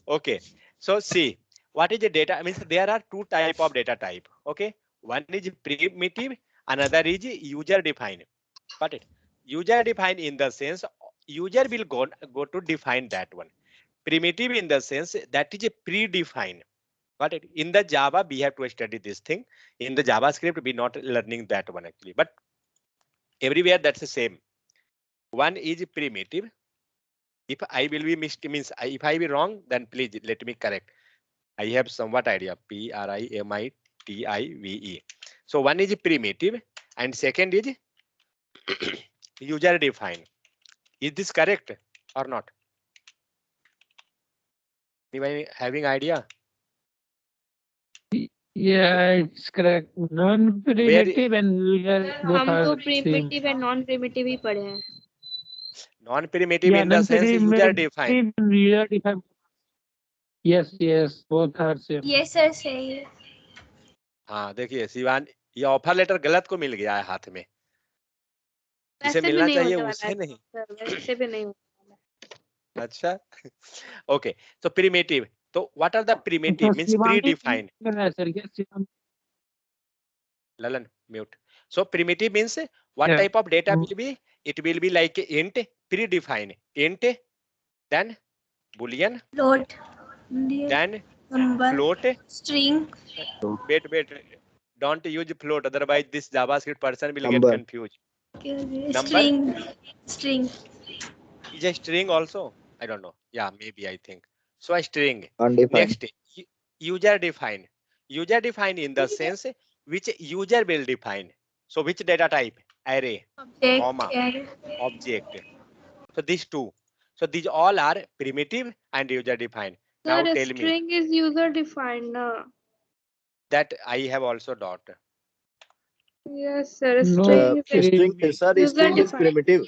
Okay, so see, what is the data? Means there are two type of data type. Okay, one is primitive, another is user defined. Got it? User defined in the sense user will go to define that one. Primitive in the sense that is a predefined. Got it? In the Java we have to study this thing. In the JavaScript we not learning that one actually, but everywhere that's the same. One is primitive. If I will be means if I be wrong, then please let me correct. I have somewhat idea. Primitive. So one is primitive and second is user defined. Is this correct or not? Anybody having idea? Yeah, it's correct. Non-primitive and user both हम are तो same. Primitive and non primitive ही पढ़े हैं। Non-primitive Yeah, in the sense user non-primitive defined. and user defined. Yes, both are same. ये sir सही है। हाँ देखिए शिवान, ये ऑफर लेटर गलत को मिल गया है हाथ में, जिसे वैसे भी मिलना नहीं चाहिए होने वाला उसे है नहीं। सर, वैसे भी नहीं होने वाला। अच्छा, okay. So primitive. So what are the primitive? तो Means Shivani predefined. Sir, yes, Shivani. Lalan, mute. So primitive means what Yeah. type of data will be? It will be like int, predefined. Int, then boolean, float, then number, float. String, Wait. Don't use float, otherwise this JavaScript person will get Number. confused. Number string, string, is a string also. I don't know. Yeah, maybe I think. So a string. Undefined. Next, user defined. User defined in the sense which user will define. So which data type? Array, Object. comma, Array. object. So these two. So these all are primitive and user defined. Now Sir, tell me string is user defined. No. that I have also dot. Yes, sir. No, String is String, sir, user string is defined. primitive.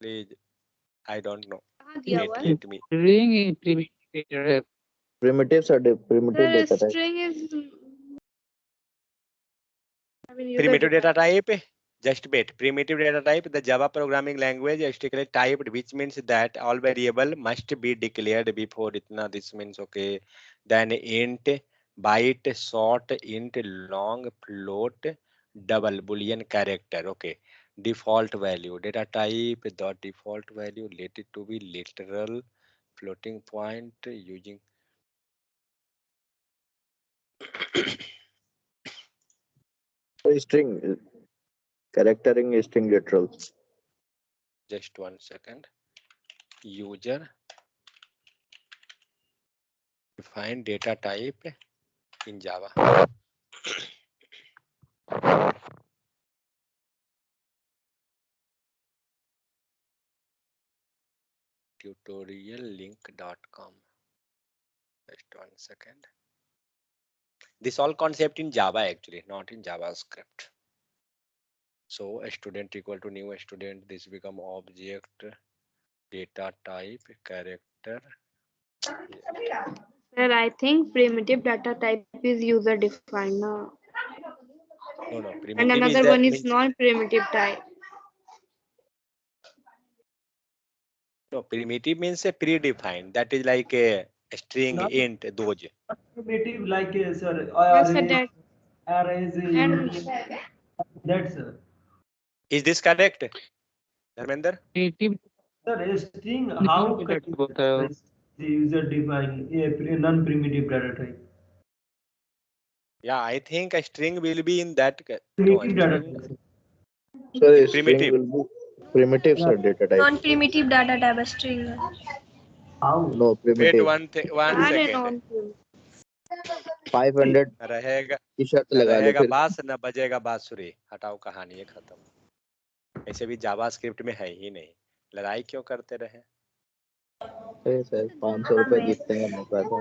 Please, I don't know. कहाँ दिया हुआ है? Let me. string is primitive. Primitives are primitive Sir, data type. string is. I mean, user Primitive data defined. type. Just wait. Primitive data type. The Java programming language is strictly typed, which means that all variable must be declared before itna. This means okay. Then int, byte, short, int, long, float, double boolean character. Okay. Default value. Data type. Dot default value. Let it to be literal. Floating point using. So string, charactering string literal. Just 1 second. User define data type in Java. Tutoriallink.com. Just 1 second. This all concept in Java actually, not in JavaScript. So a student equal to new student. This become object, data type, character. Sir, I think primitive data type is user defined. No. No, And primitive is another the one is means. non-primitive type. No, primitive means a predefined. That is like a string, int, those. Primitive like sir, Yes, sir, that. arrays, And that's Is this correct, Dharmender? Primitive sir, a string. How can data होता है वो. the user define a non-primitive data type? Yeah, I think a string will be in that. No, a Primitive data string type. So is string primitive. will be primitives are data type. non-primitive data type is string. How? No, Wait primitive. one अरे second. non-primitive. 500 रहेगा की शर्त न लगा लो रहेगा फिर. बास न बजेगा बांसुरी, हटाओ कहानी है खत्म। ऐसे भी जावास्क्रिप्ट में है ही नहीं, लड़ाई क्यों करते रहे। अरे सर 500 रुपए जीतने का मौका था.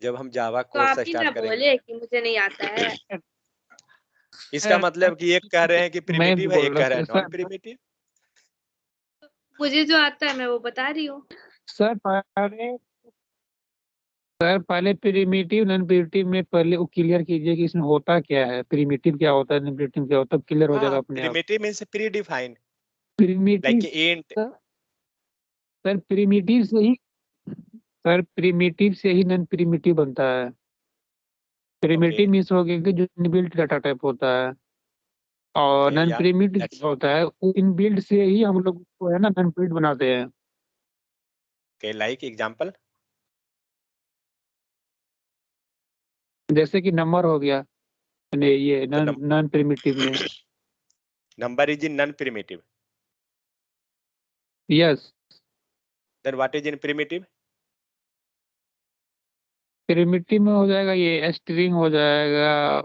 जब हम जावा तो आप कोर्स ही ना स्टार्ट करेंगे, बोले कि मुझे नहीं आता है। इसका मतलब कि एक कह रहे हैं कि मैं प्रिमिटिव है, बोल एक रहा कह रहे हैं सर नॉन प्रिमिटिव। मुझे जो आता है मैं वो बता रही हूँ। सर पहले प्रिमिटिव नॉन प्रिमिटिव में पहले वो क्लियर कीजिए कि इसमें होता क्या है, प्रिमिटिव क्या होता है, नॉन प्रिमिटिव क्या होता है, तब क्लियर हो जाएगा हाँ, अपने आप. Primitive means pre define, primitive like int. Sir primitive से ही नॉन प्रिमिटिव बनता है. प्रिमिटिव मीन्स हो गया कि जो इनबिल्ट डाटा टाइप होता है, और नॉन या प्रिमिटिव होता है वो इनबिल्ट से ही हम लोग को है ना नॉन प्रिमिटिव बनाते हैं. लाइक एग्जांपल, जैसे कि नंबर हो गया, नहीं ये तो नॉन प्रिमिटिव में. Number is in non primitive, yes. Then what is in primitive? Primitive में हो जाएगा ये स्ट्रिंग हो जाएगा,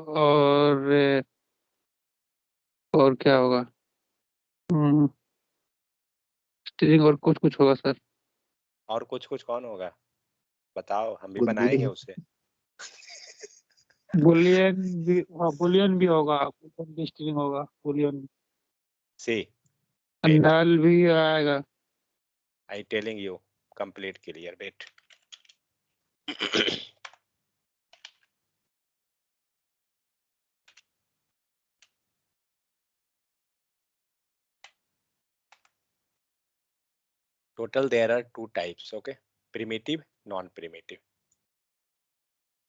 और क्या होगा, स्ट्रिंग और कुछ कुछ होगा सर. और कुछ कुछ कौन होगा बताओ, हम भी बुद्धि. बनाएंगे उसे। बुलियन भी होगा, बुलियन भी स्ट्रिंग होगा, बुलियन. सी नल भी आएगा. I telling you complete clear wait. Total there are two types, okay? Primitive, non-primitive.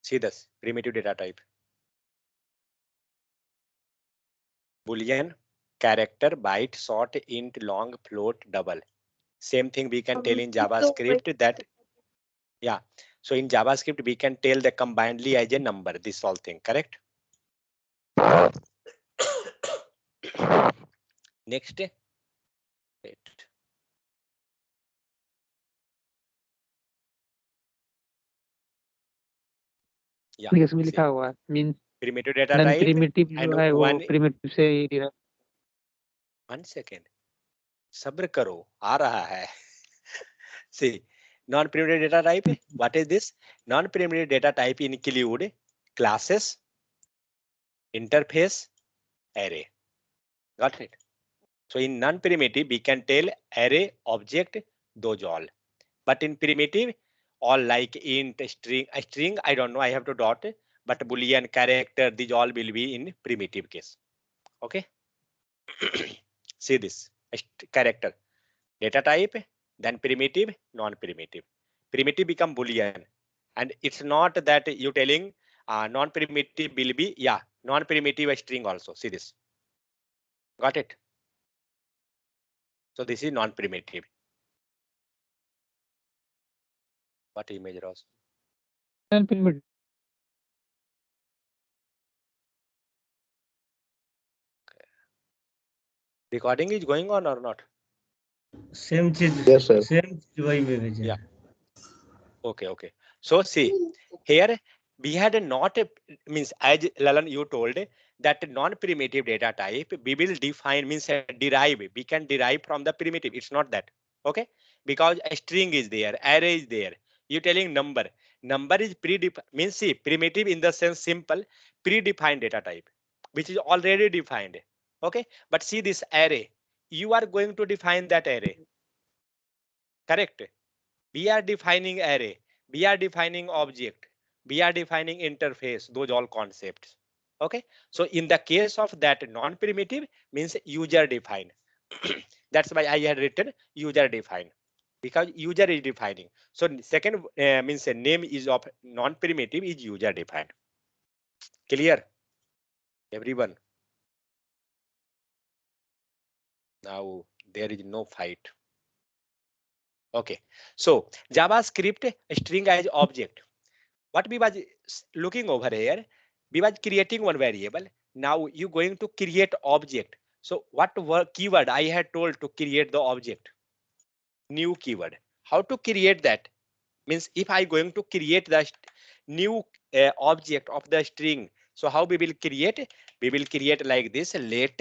See this, primitive data type. Boolean, character, byte, short, int, long, float, double. Same thing we can tell in JavaScript that, yeah. So in JavaScript, we can tell the combinedly as a number, this all thing, correct? Next, wait. Yeah. इसमें see, लिखा हुआ है mean primitive data non type primitive and जो है वो one primitive से ही derive- 1 second. सब्र करो, आ रहा है. See, non-primitive data type. What is this? Non-primitive data type include classes, interface, array. Got it? So in non-primitive, we can tell array, object, those all. But in primitive, all like int, string, I don't know, I have to dot, but boolean, character, these all will be in primitive case. Okay. See this character, data type, then primitive, non-primitive. Primitive become boolean, and it's not that you telling non-primitive will be, yeah, non-primitive string also. See this. Got it? So this is non-primitive. What image also? non primitive Recording is going on or not? Same चीज Yes, sir. Same चीज वही में भेजा Yeah. है Okay, okay. So see, here we had not means as Lalan you told that non-primitive data type we will define means derive. We can derive from the primitive. It's not that. Okay, because a string is there, array is there. You telling number. Number is predefined means see primitive in the sense simple predefined data type, which is already defined. Okay, but see this array. You are going to define that array. Correct. We are defining array, we are defining object, we are defining interface, those all concepts. Okay, so in the case of that non-primitive means user defined. That's why I had written user defined, because user is defining. So second means a name is of non-primitive is user defined. Clear everyone? Now there is no fight. Okay, so JavaScript string as object. What we was looking over here, we was creating one variable. Now you going to create object. So what keyword I had told to create the object? New keyword. How to create that? Means if I going to create the new object of the string, so how we will create? We will create like this. Let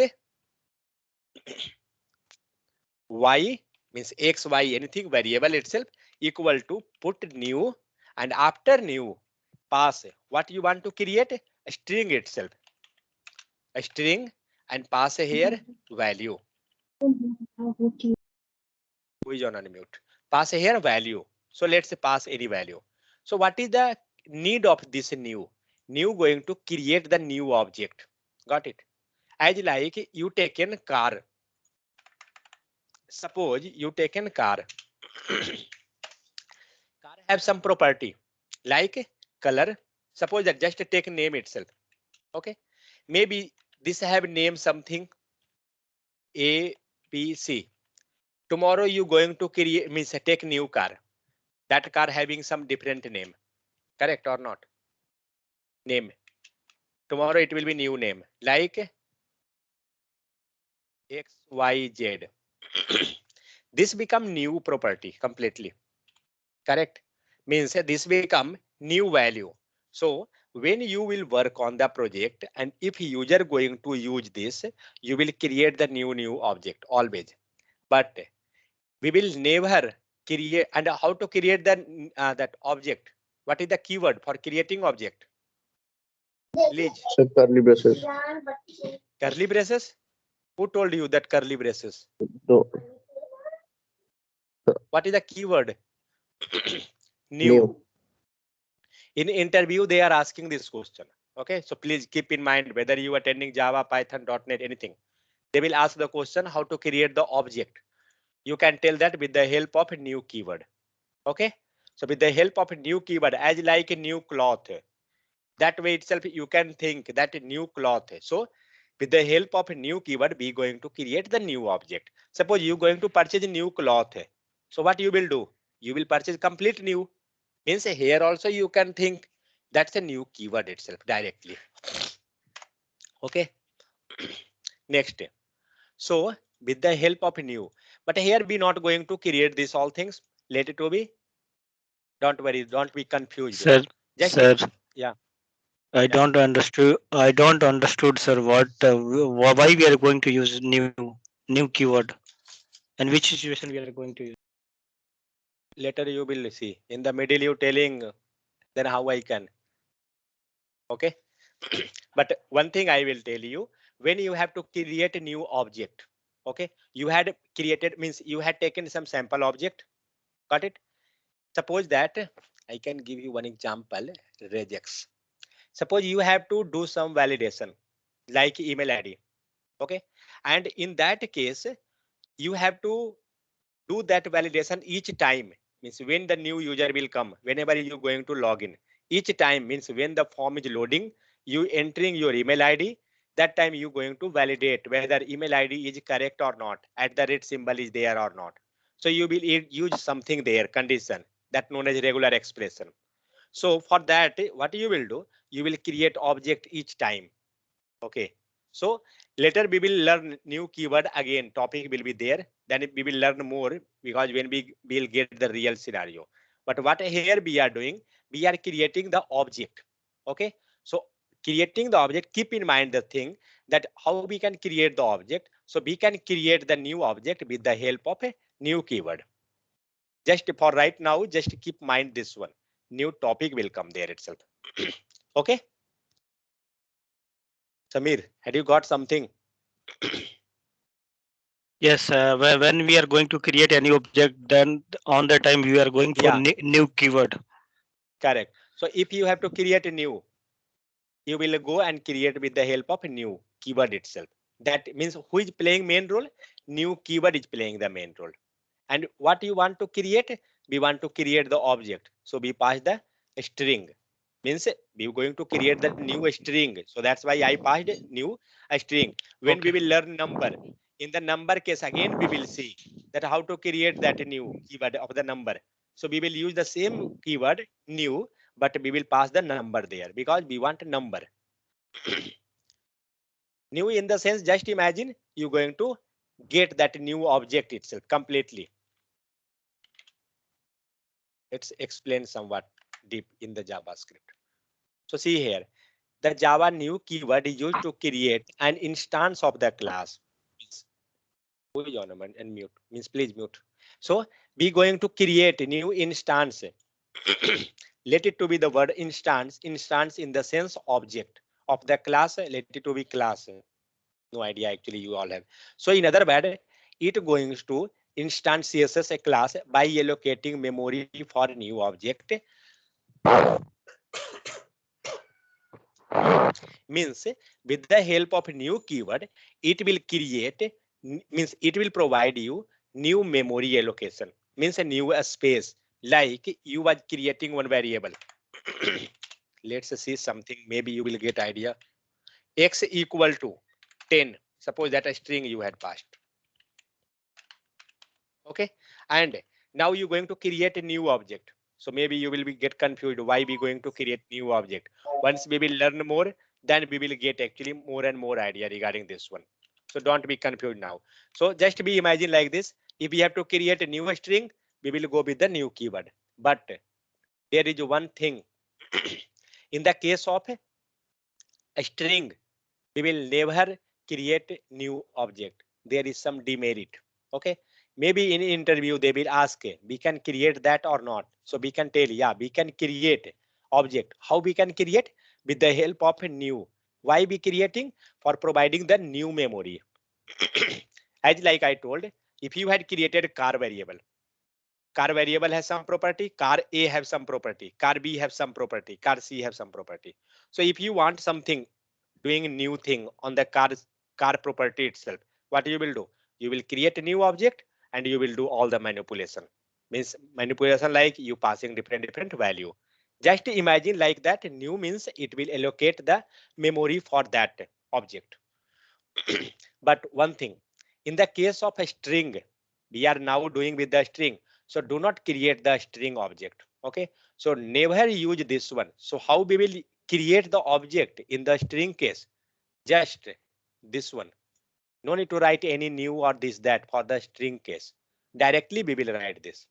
y means x, y, anything variable itself equal to put new, and after new pass what you want to create, a string itself, a string, and pass here value. Who is on unmute? Pass here value. So let's pass any value. So what is the need of this new? New going to create the new object. Got it? As like you taken car. Suppose you taken car. Car have some property like color. Suppose that just take name itself. Okay. Maybe this have name something A, B, C. Tomorrow you going to create means take new car. That car having some different name. Correct or not? Name. Tomorrow it will be new name like XYZ. This become new property completely. Correct? Means this become new value. So when you will work on the project and if user going to use this, you will create the new object always. But we will never create, and how to create the that object? What is the keyword for creating object? Please. Sir, curly braces. Curly braces? Who told you that curly braces? So, What is the keyword? New. new. In interview, they are asking this question. Okay, so please keep in mind whether you are attending Java, Python, .NET, anything. They will ask the question how to create the object. You can tell that with the help of a new keyword. Okay, so with the help of a new keyword, as like a new cloth, that way itself you can think that new cloth. So with the help of a new keyword, we going to create the new object. Suppose you going to purchase a new cloth. So what you will do? You will purchase complete new. Means here also you can think that's a new keyword itself directly. Okay. Next. So with the help of new, but here we not going to create this all things. Let it to be. Don't worry, don't be confused. Sir, Just sir, yeah. I don't understood. I don't understood, sir. Why we are going to use new keyword, and which situation we are going to use? Later you will see. In the middle you telling, then how I can. Okay. But one thing I will tell you, when you have to create a new object, okay, you had created means you had taken some sample object. Got it? Suppose that I can give you one example, regex. Suppose you have to do some validation like email ID. Okay. And in that case, you have to do that validation each time, means when the new user will come, whenever you going to log in, each time means when the form is loading, you entering your email ID, that time you going to validate whether email ID is correct or not, at the rate symbol is there or not. So you will use something there, condition, that known as regular expression. So for that, what you will do, you will create object each time. Okay. So later we will learn new keyword again, topic will be there. Then we will learn more because when we will get the real scenario. But what here we are doing, we are creating the object. Okay. So creating the object, keep in mind the thing that how we can create the object. So we can create the new object with the help of a new keyword. Just for right now, just keep mind this one. New topic will come there itself. Okay. Samir, had you got something? Yes, when we are going to create any object, then on the time we are going for Yeah, new keyword. correct. So if you have to create a new, you will go and create with the help of a new keyword itself. That means who is playing main role? New keyword is playing the main role. And what you want to create? We want to create the object. So we pass the string. Means we are going to create the new string. So that's why I passed new string. When we Okay. will learn number, in the number case again we will see that how to create that new keyword of the number. So we will use the same keyword new, but we will pass the number there because we want a number. New in the sense, just imagine you going to get that new object itself completely. Let's explain somewhat deep in the JavaScript. So see here, the Java new keyword is used to create an instance of the class. Who is on and mute? Means please mute. So we going to create a new instance. Let it to be the word instance. Instance in the sense object of the class. Let it to be class. No idea actually you all have. So in other word, it going to instantiates a class by allocating memory for new object. Means with the help of new keyword, it will create, means it will provide you new memory allocation, means a new space, like you was creating one variable. Let's see something, maybe you will get idea. X equal to 10, suppose that a string you had passed. Okay, and now you're going to create a new object. So maybe you will be get confused why we going to create new object. Once we will learn more, then we will get actually more and more idea regarding this one. So don't be confused now. So just be imagine like this, if we have to create a new string, we will go with the new keyword. But there is one thing. In the case of a string, we will never create new object. There is some demerit. Okay, maybe in interview they will ask, we can create that or not. So we can tell, yeah, we can create object. How we can create? With the help of a new. Why we creating? For providing the new memory. As like I told, if you had created car variable, car variable has some property, car A have some property, car B have some property, car C have some property. So if you want something doing a new thing on the car property itself, what you will do? You will create a new object and you will do all the manipulation. Means manipulation like you passing different value. Just imagine like that, new means it will allocate the memory for that object. But one thing, in the case of a string, we are now doing with the string. So do not create the string object. Okay. So never use this one. So how we will create the object in the string case? Just this one. No need to write any new or this that for the string case. Directly we will write this.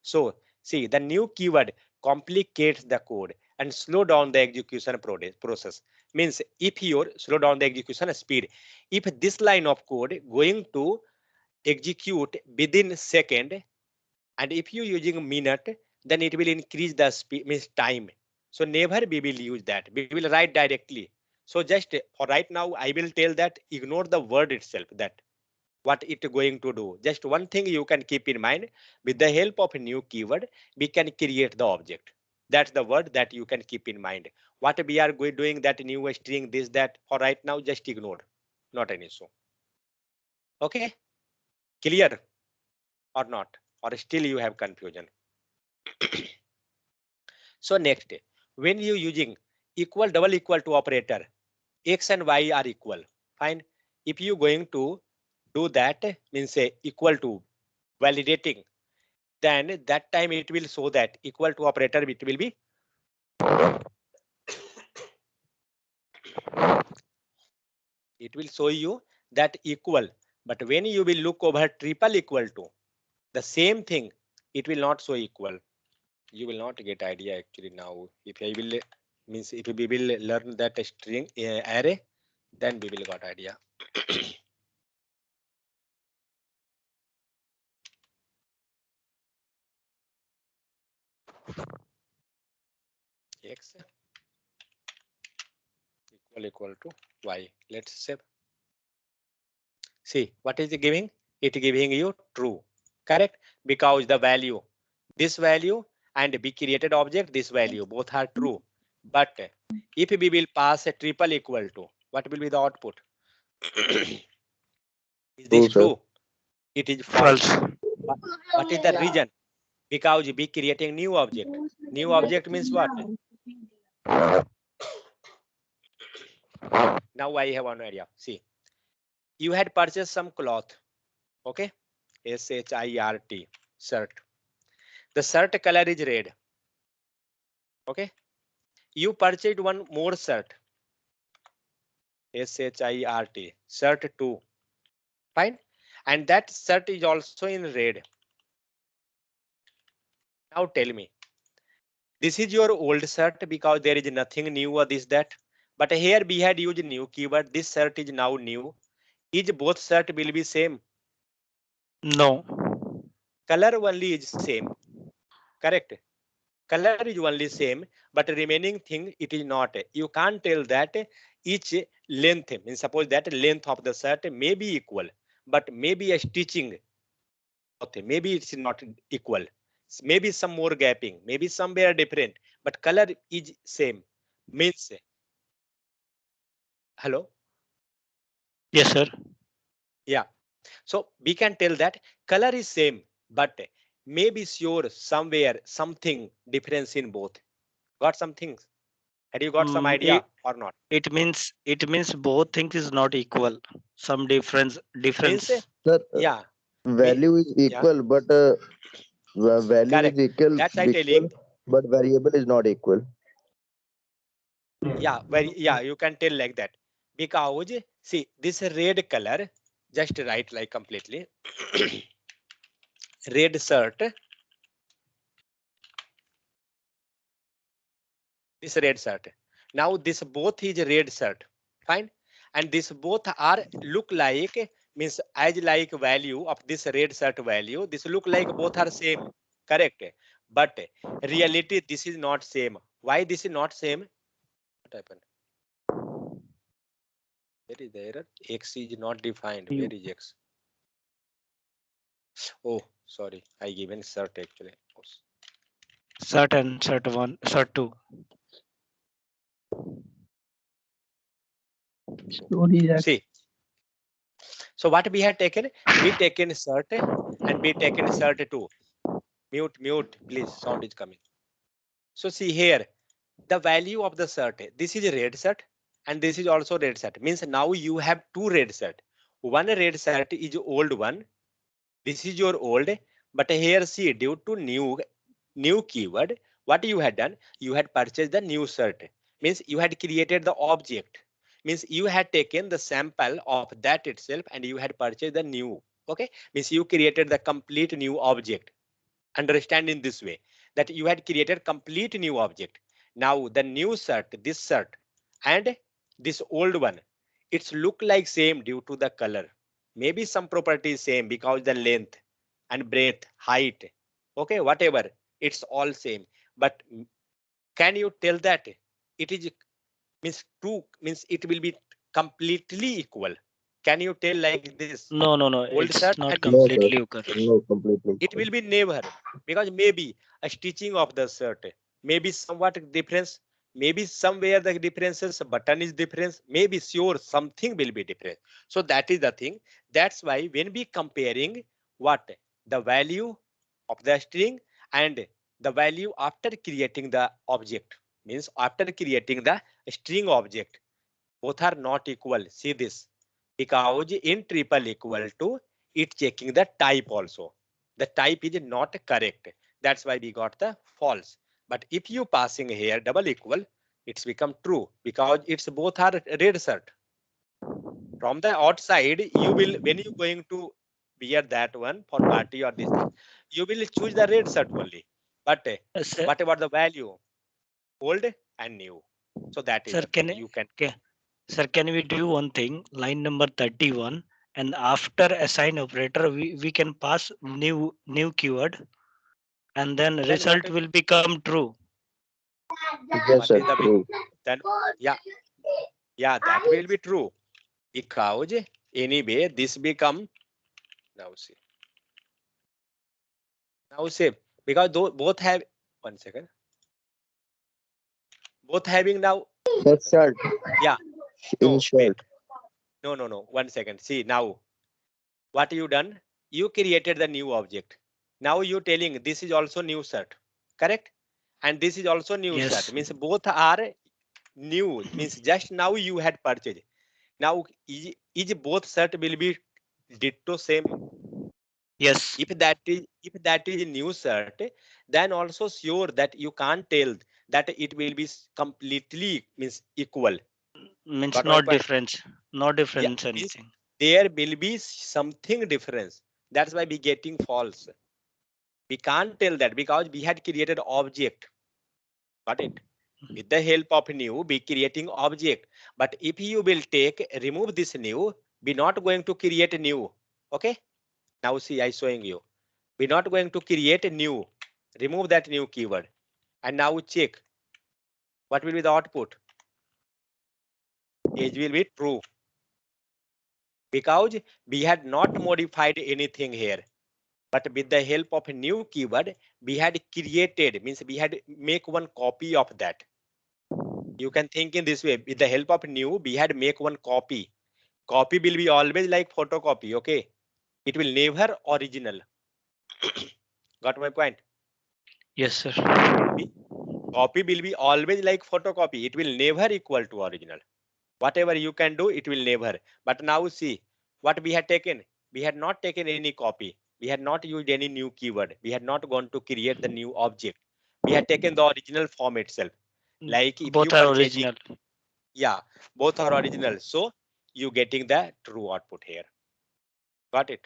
So see, the new keyword complicates the code and slow down the execution process. Means if you slow down the execution speed, if this line of code going to execute within second, and if you using minute, then it will increase the speed, means time. So never we will use that. We will write directly. So just for right now, I will tell that ignore the word itself, that what it going to do. Just one thing you can keep in mind, with the help of a new keyword, we can create the object. That's the word that you can keep in mind. What we are doing, that new string, this, that, for right now, just ignore. Not an issue. Okay, clear or not? Or still you have confusion? So next, when you using equal, double equal to operator, x and y are equal. Fine. If you going to do that, means say equal to validating, then that time it will show that equal to operator, it will be it will show you that equal. But when you will look over triple equal to, the same thing, it will not show equal. You will not get idea actually now. If I will, means if we will learn that string array, then we will got idea. X equal to y. Let's save. See what is it giving? It giving you true, correct? Because the value, this value, and we created object, this value, both are true. But if we will pass a triple equal to, what will be the output? Is this True, sir. true? It is false. False. What is the reason? Because we creating new object. New object means what? Now I have one idea. See, you had purchased some cloth. Okay, shirt, shirt. The shirt color is red. Okay, you purchased one more shirt, shirt, shirt 2. Fine, and that shirt is also in red. Now tell me, this is your old shirt because there is nothing new or this, that. But here we had used new keyword. This shirt is now new. Is both shirt will be same? No. Color only is same, correct? Color is only same, but remaining thing it is not. You can't tell that each length, means suppose that length of the shirt may be equal, but maybe a stitching, okay, maybe it's not equal. Maybe some more gapping, maybe somewhere different, but color is same. Means, hello? Yes, sir. Yeah. So we can tell that color is same, but maybe sure somewhere something difference in both. Got some things? Had you got some idea or not? It means both things is not equal. Some difference. Means, Sir, yeah, value is yeah, equal, but value is correct. That's I telling. equal, but variable is not equal. Yeah, yeah, you can tell like that. Because see this red color, just write like completely. Red shirt, this red shirt. Now this both is red shirt, fine, and this both are look like, means as like value of this red shirt value, this look like both are same, correct? But reality this is not same. Why this is not same? What happened? Where is the error? X is not defined. Where is X? Oh, sorry, I given shirt actually. Cert and cert 1, cert 2. See, so what we had taken? We taken shirt and we taken shirt 2. Mute, please. Sound is coming. So see here, the value of the shirt. This is a red shirt and this is also red shirt. Means now you have two red shirt. One red shirt is old one. This is your old. But here see, due to new keyword, what you had done? You had purchased the new shirt. Means you had created the object. Means you had taken the sample of that itself and you had purchased the new. Okay. Means you created the complete new object. Understand in this way that you had created complete new object. Now the new shirt, this shirt, and this old one, it's look like same due to the color. Maybe some property is same because the length and breadth, height, okay, whatever, it's all same. But can you tell that it is means true, means it will be completely equal? Can you tell like this? No, no, no. Old It's shirt not and new shirt. No, sir. completely occur. No, completely. It will be never, because maybe a stitching of the shirt, maybe somewhat difference, maybe somewhere the differences button is difference, maybe sure something will be different. So that is the thing. That's why when we comparing what the value of the string and the value after creating the object, means after creating the string object, both are not equal. See this, because in triple equal to, it checking the type also. The type is not correct. That's why we got the false. But if you passing here double equal, it's become true because it's both are red shirt. From the outside, you will, when you going to wear that one for party or this thing, you will choose the red shirt only. But Sir, what about the value? Old and new. So that is sir, the thing. You can. sir, can we do one thing? Line number 31, and after assign operator, we can pass new keyword, and then Then what? result will become true. Yes, What sir. is the True. then? Yeah, that will be true. Because anyway, this become now see. Now see, because both have 1 second. Both having now. Sir, shirt. Yeah. In No, shirt. wait. No. 1 second. See now, what you done? You created the new object. Now you telling this is also new shirt, correct? And this is also new shirt. Yes. Means both are new. Means just now you had purchased. Now is both shirt will be ditto same? Yes. If that is a new shirt, then also sure that you can't tell that it will be completely means equal. Means Got my not point? difference. No Yeah, difference means anything. there will be something difference. That's why we getting false. We can't tell that because we had created object. Got it? With the help of new, we creating object. But if you will remove this new, we not going to create a new. Okay? Now see, I showing you. We're not going to create a new. Remove that new keyword. And now check. What will be the output? Age will be true. Because we had not modified anything here. But with the help of a new keyword, we had created, means we had make one copy of that. You can think in this way. With the help of new, we had make one copy. Copy will be always like photocopy. Okay. It will never original. Got my point? Yes, sir. Copy will be always like photocopy. It will never equal to original. Whatever you can do, it will never. But now see what we had taken. We had not taken any copy. We had not used any new keyword. We had not gone to create the new object. We had taken the original form itself. Like if you Both are purchasing, original. yeah, both are original. So you getting the true output here. Got it?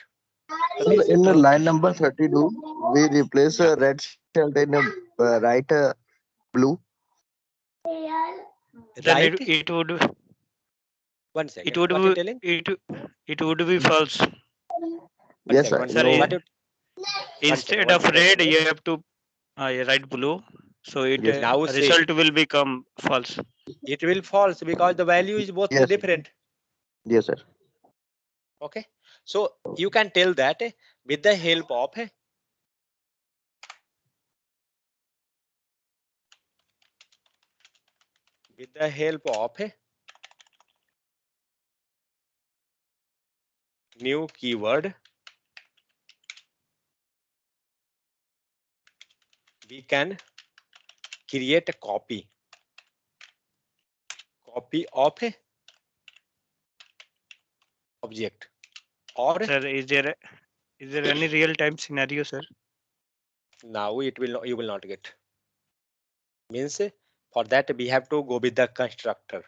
Sir, in Okay. line number 32, we replace a red shirt in a blue. Then Right? it would 1 second. What you telling? it would be false. One Yes, second. sir. One Sir, second. No. What you? instead One of second. red, you have to write blue. So it Yes. Now say result will become false. it will false because the value is both Yes. different. Yes, sir. Okay. So you can tell that with the help of new keyword, we can create a copy of a object. Or Sir, is there any real time scenario, sir? now it will not, you will not get. Means for that we have to go with the constructor.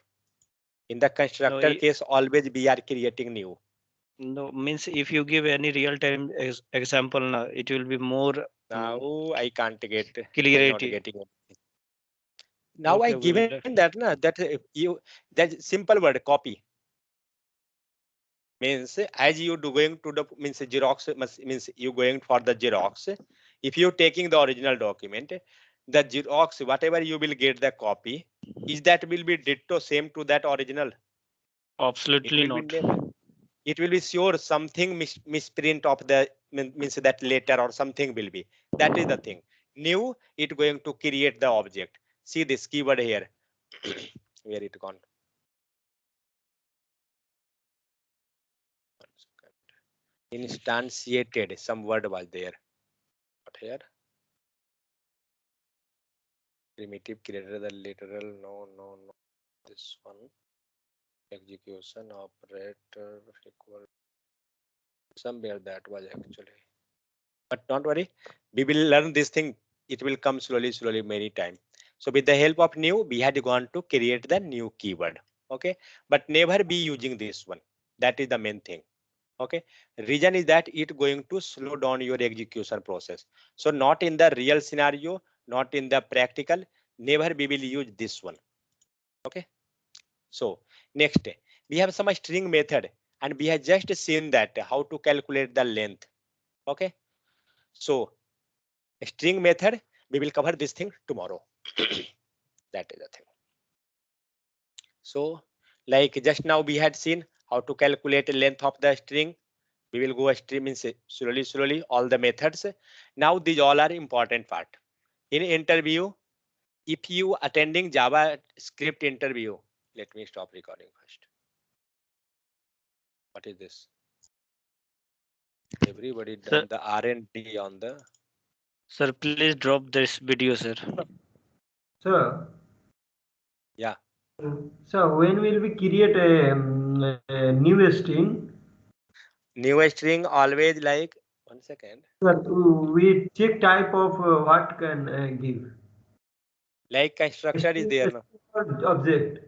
In the constructor case, always we are creating new. No, means if you give any real time example, now it will be more Now I can't get. I'm not clarity. getting it. Now I Okay, we will given let- that na that you that simple word copy means as you do going to the means Xerox means you going for the Xerox. If you taking the original document, the Xerox whatever you will get the copy is that will be ditto same to that original. It Absolutely will be not. never. It will be sure something misprint of the means that letter or something will be. That is the thing. New it going to create the object. See this keyword here. Where it gone? Instantiated. Some word was there. What here? Primitive created the literal. No. This one. Execution operator equal. Somewhere that was actually. But don't worry. We will learn this thing. It will come slowly many times. So with the help of new, we had gone to create the new keyword. Okay. But never be using this one. That is the main thing. Okay, reason is that it going to slow down your execution process. So not in the real scenario, not in the practical, never we will use this one. Okay, so next we have some string method and we have just seen that how to calculate the length. Okay, so string method we will cover this thing tomorrow. That is the thing. So like just now we had seen how to calculate the length of the string. We will go stream in slowly all the methods. Now these all are important part. In interview, if you attending JavaScript interview, let me stop recording first. What is this? Everybody Sir, done the R&D on the. sir, please drop this video, sir. Sir. Yeah. So when will we create a new string? New string always like 1 second. Sir, we check type of what can give. Like constructor is there now. Object.